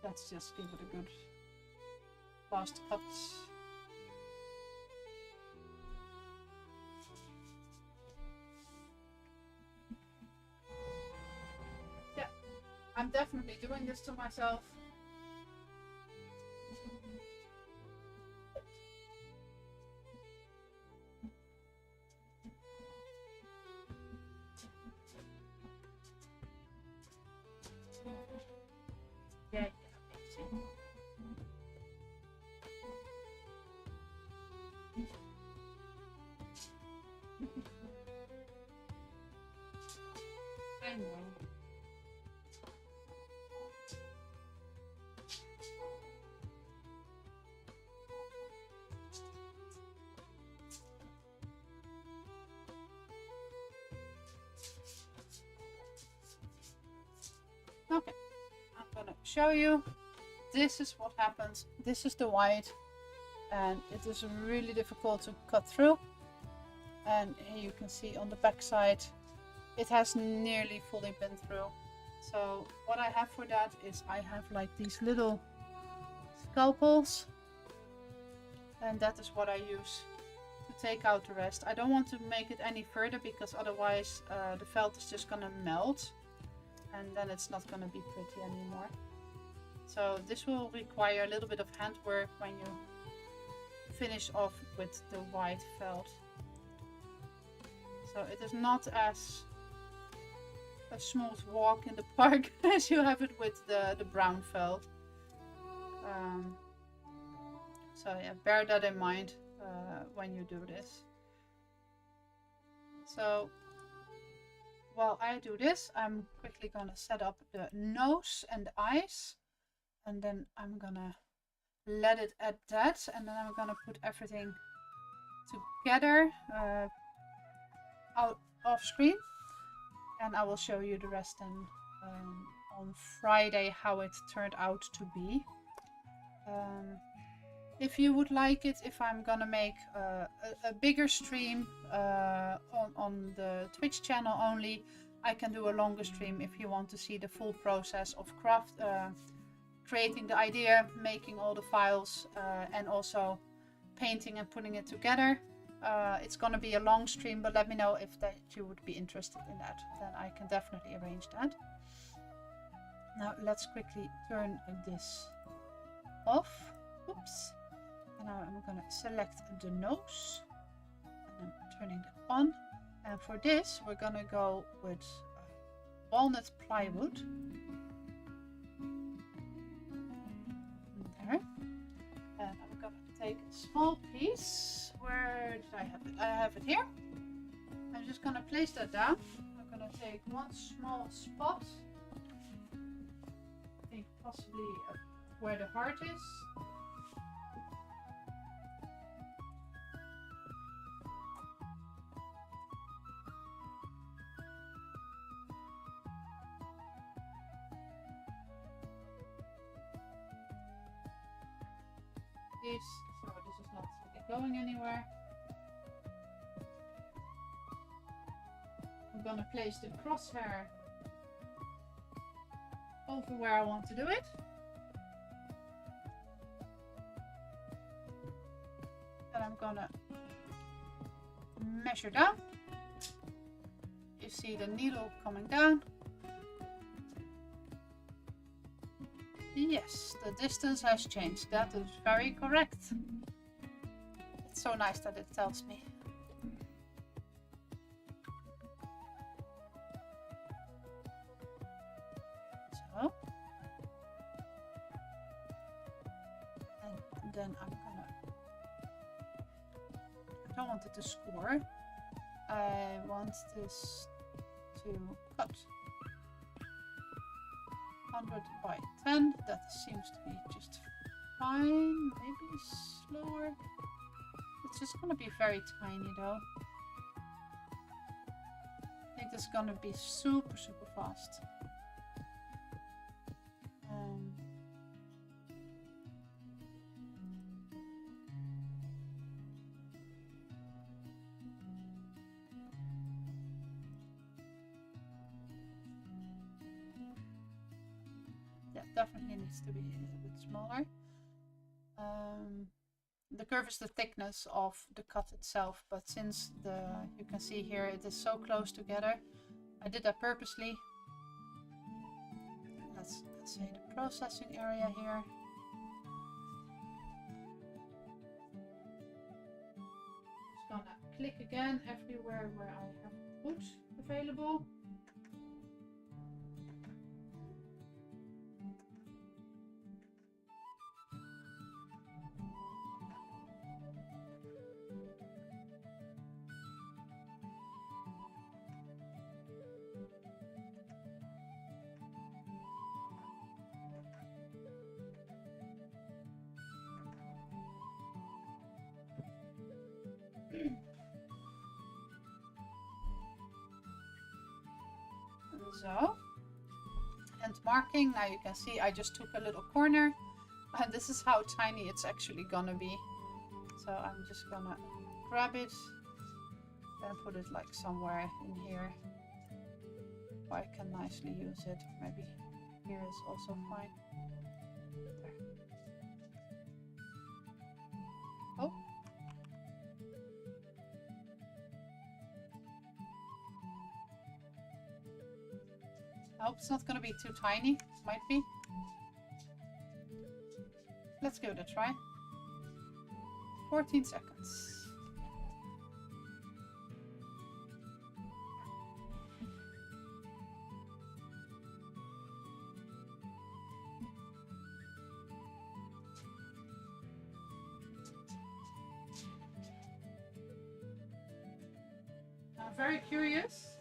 Let's just give it a good last cut. Yeah, I'm definitely doing this to myself. Yeah, amazing. I know. Okay, I'm gonna show you. This is what happens. This is the white, and it is really difficult to cut through. And here you can see on the back side, it has nearly fully been through. So what I have for that is I have like these little scalpels, and that is what I use to take out the rest. I don't want to make it any further because otherwise the felt is just gonna melt, and then it's not gonna be pretty anymore. So this will require a little bit of handwork when you finish off with the white felt. So it is not as a smooth walk in the park as you have it with the brown felt. So yeah, bear that in mind when you do this. So while I do this, I'm quickly gonna set up the nose and the eyes, and then I'm gonna let it at that, and then I'm gonna put everything together out off screen, and I will show you the rest then on Friday how it turned out to be. If you would like it, if I'm gonna make a bigger stream on the Twitch channel only, I can do a longer stream if you want to see the full process of creating the idea, making all the files, and also painting and putting it together. It's gonna be a long stream, but let me know if that you would be interested in that. Then I can definitely arrange that. Now let's quickly turn this off. Oops. And now I'm gonna select the nose, and I'm turning that on. And for this, we're gonna go with walnut plywood. There. And I'm gonna take a small piece. Where did I have it? I have it here. I'm just gonna place that down. I'm gonna take one small spot. I think possibly where the heart is. these, so this is not really going anywhere. I'm gonna place the crosshair over where I want to do it. And I'm gonna measure down. You see the needle coming down. Yes, the distance has changed. That is very correct. It's so nice that it tells me. So. And then I'm gonna... I don't want it to score. I want this to cut. 100 by 10. That seems to be just fine. Maybe slower. It's just gonna be very tiny though. I think it's gonna be super fast. Definitely needs to be a little bit smaller. The curve is the thickness of the cut itself, but since you can see here it is so close together, I did that purposely. Let's say the processing area here. Just gonna click again everywhere where I have wood available. So, and marking, now you can see I just took a little corner, and this is how tiny it's actually gonna be. So I'm just gonna grab it, then put it like somewhere in here where I can nicely use it. Maybe here is also fine. There. Oh. I hope it's not going to be too tiny. Might be. Let's give it a try. 14 seconds. I'm very curious.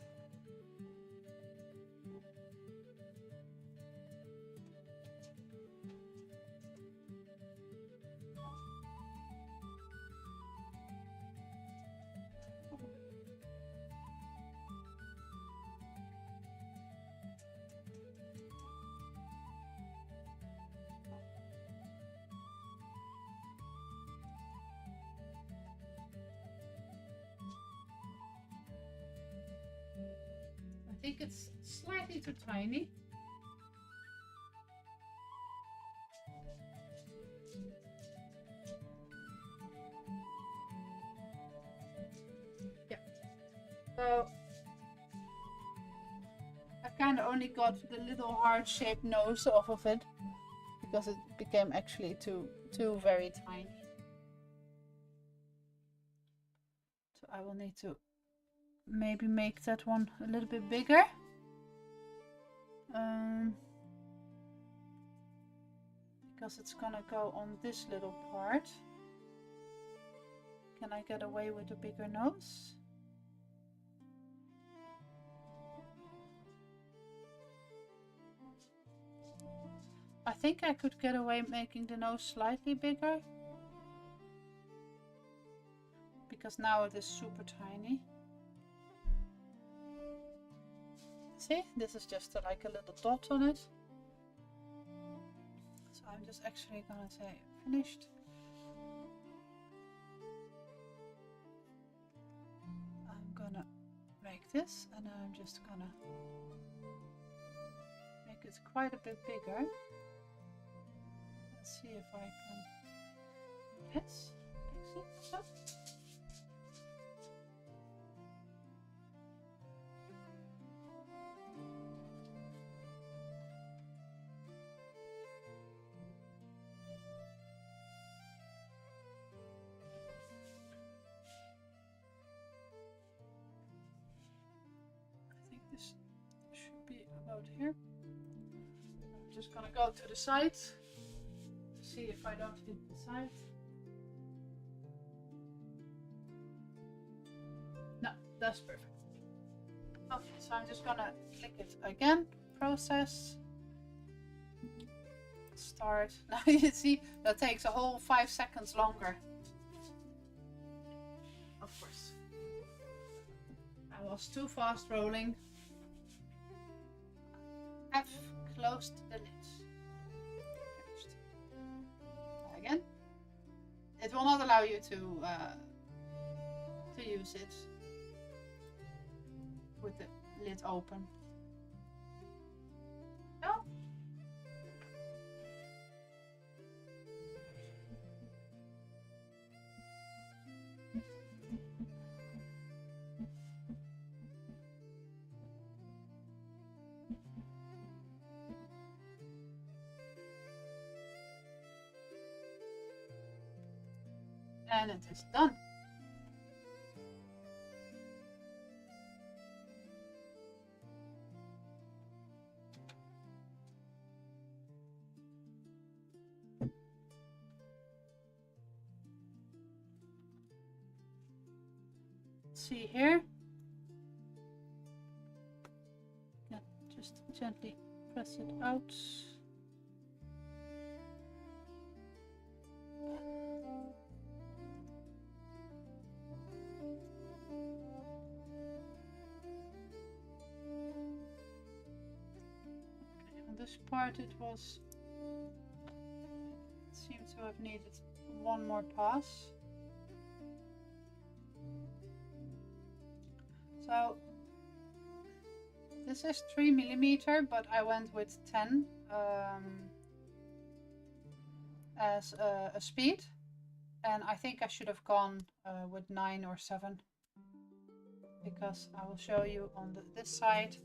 I think it's slightly too tiny. Yeah. So I kind of only got the little heart-shaped nose off of it because it became actually too very tiny. So I will need to maybe make that one a little bit bigger. Because it's gonna go on this little part. Can I get away with a bigger nose? I think I could get away making the nose slightly bigger. Because now it is super tiny. See, this is just like a little dot on it. So I'm just actually gonna say finished. gonna make this, and I'm just gonna make it quite a bit bigger. Let's see if I can. Yes, excellent. So. I think this should be about here. I'm just gonna go to the side. See if I don't hit the side. No, that's perfect. Okay, so I'm just gonna click it again. Process. Start. Now you see that takes a whole 5 seconds longer. Of course. I was too fast rolling. I've closed the lid. Again, it will not allow you to use it with the lid open. No. And it is done. See here. Yeah, just gently press it out. This part it seemed to have needed one more pass. So this is 3mm, but I went with 10 as a speed, and I think I should have gone with 9 or 7, because I will show you on this side.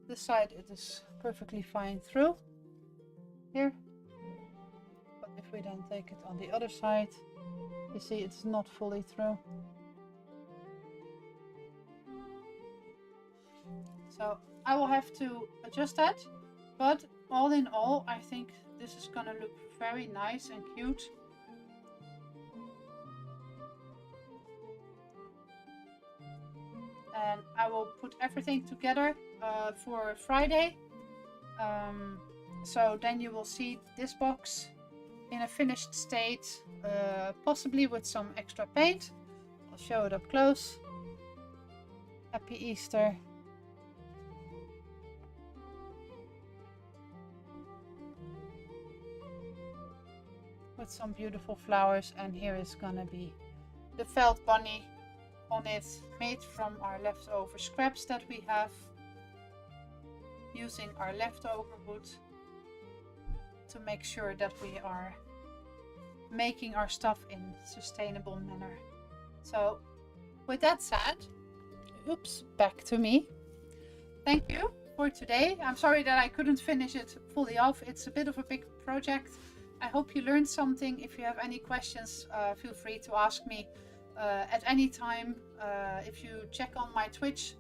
This side it is perfectly fine through here, but if we then take it on the other side, you see it's not fully through. So I will have to adjust that, but all in all I think this is gonna look very nice and cute. And I will put everything together for Friday. So then you will see this box in a finished state, possibly with some extra paint. I'll show it up close. Happy Easter. With some beautiful flowers, and here is gonna be the felt bunny on it, made from our leftover scraps that we have, using our leftover wood to make sure that we are making our stuff in a sustainable manner. So with that said, oops, back to me. Thank you for today. I'm sorry that I couldn't finish it fully off. It's a bit of a big project. I hope you learned something. If you have any questions, feel free to ask me at any time. If you check on my Twitch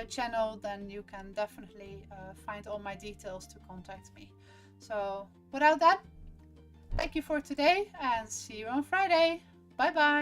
channel, then you can definitely find all my details to contact me. So without that, thank you for today and see you on Friday. Bye bye.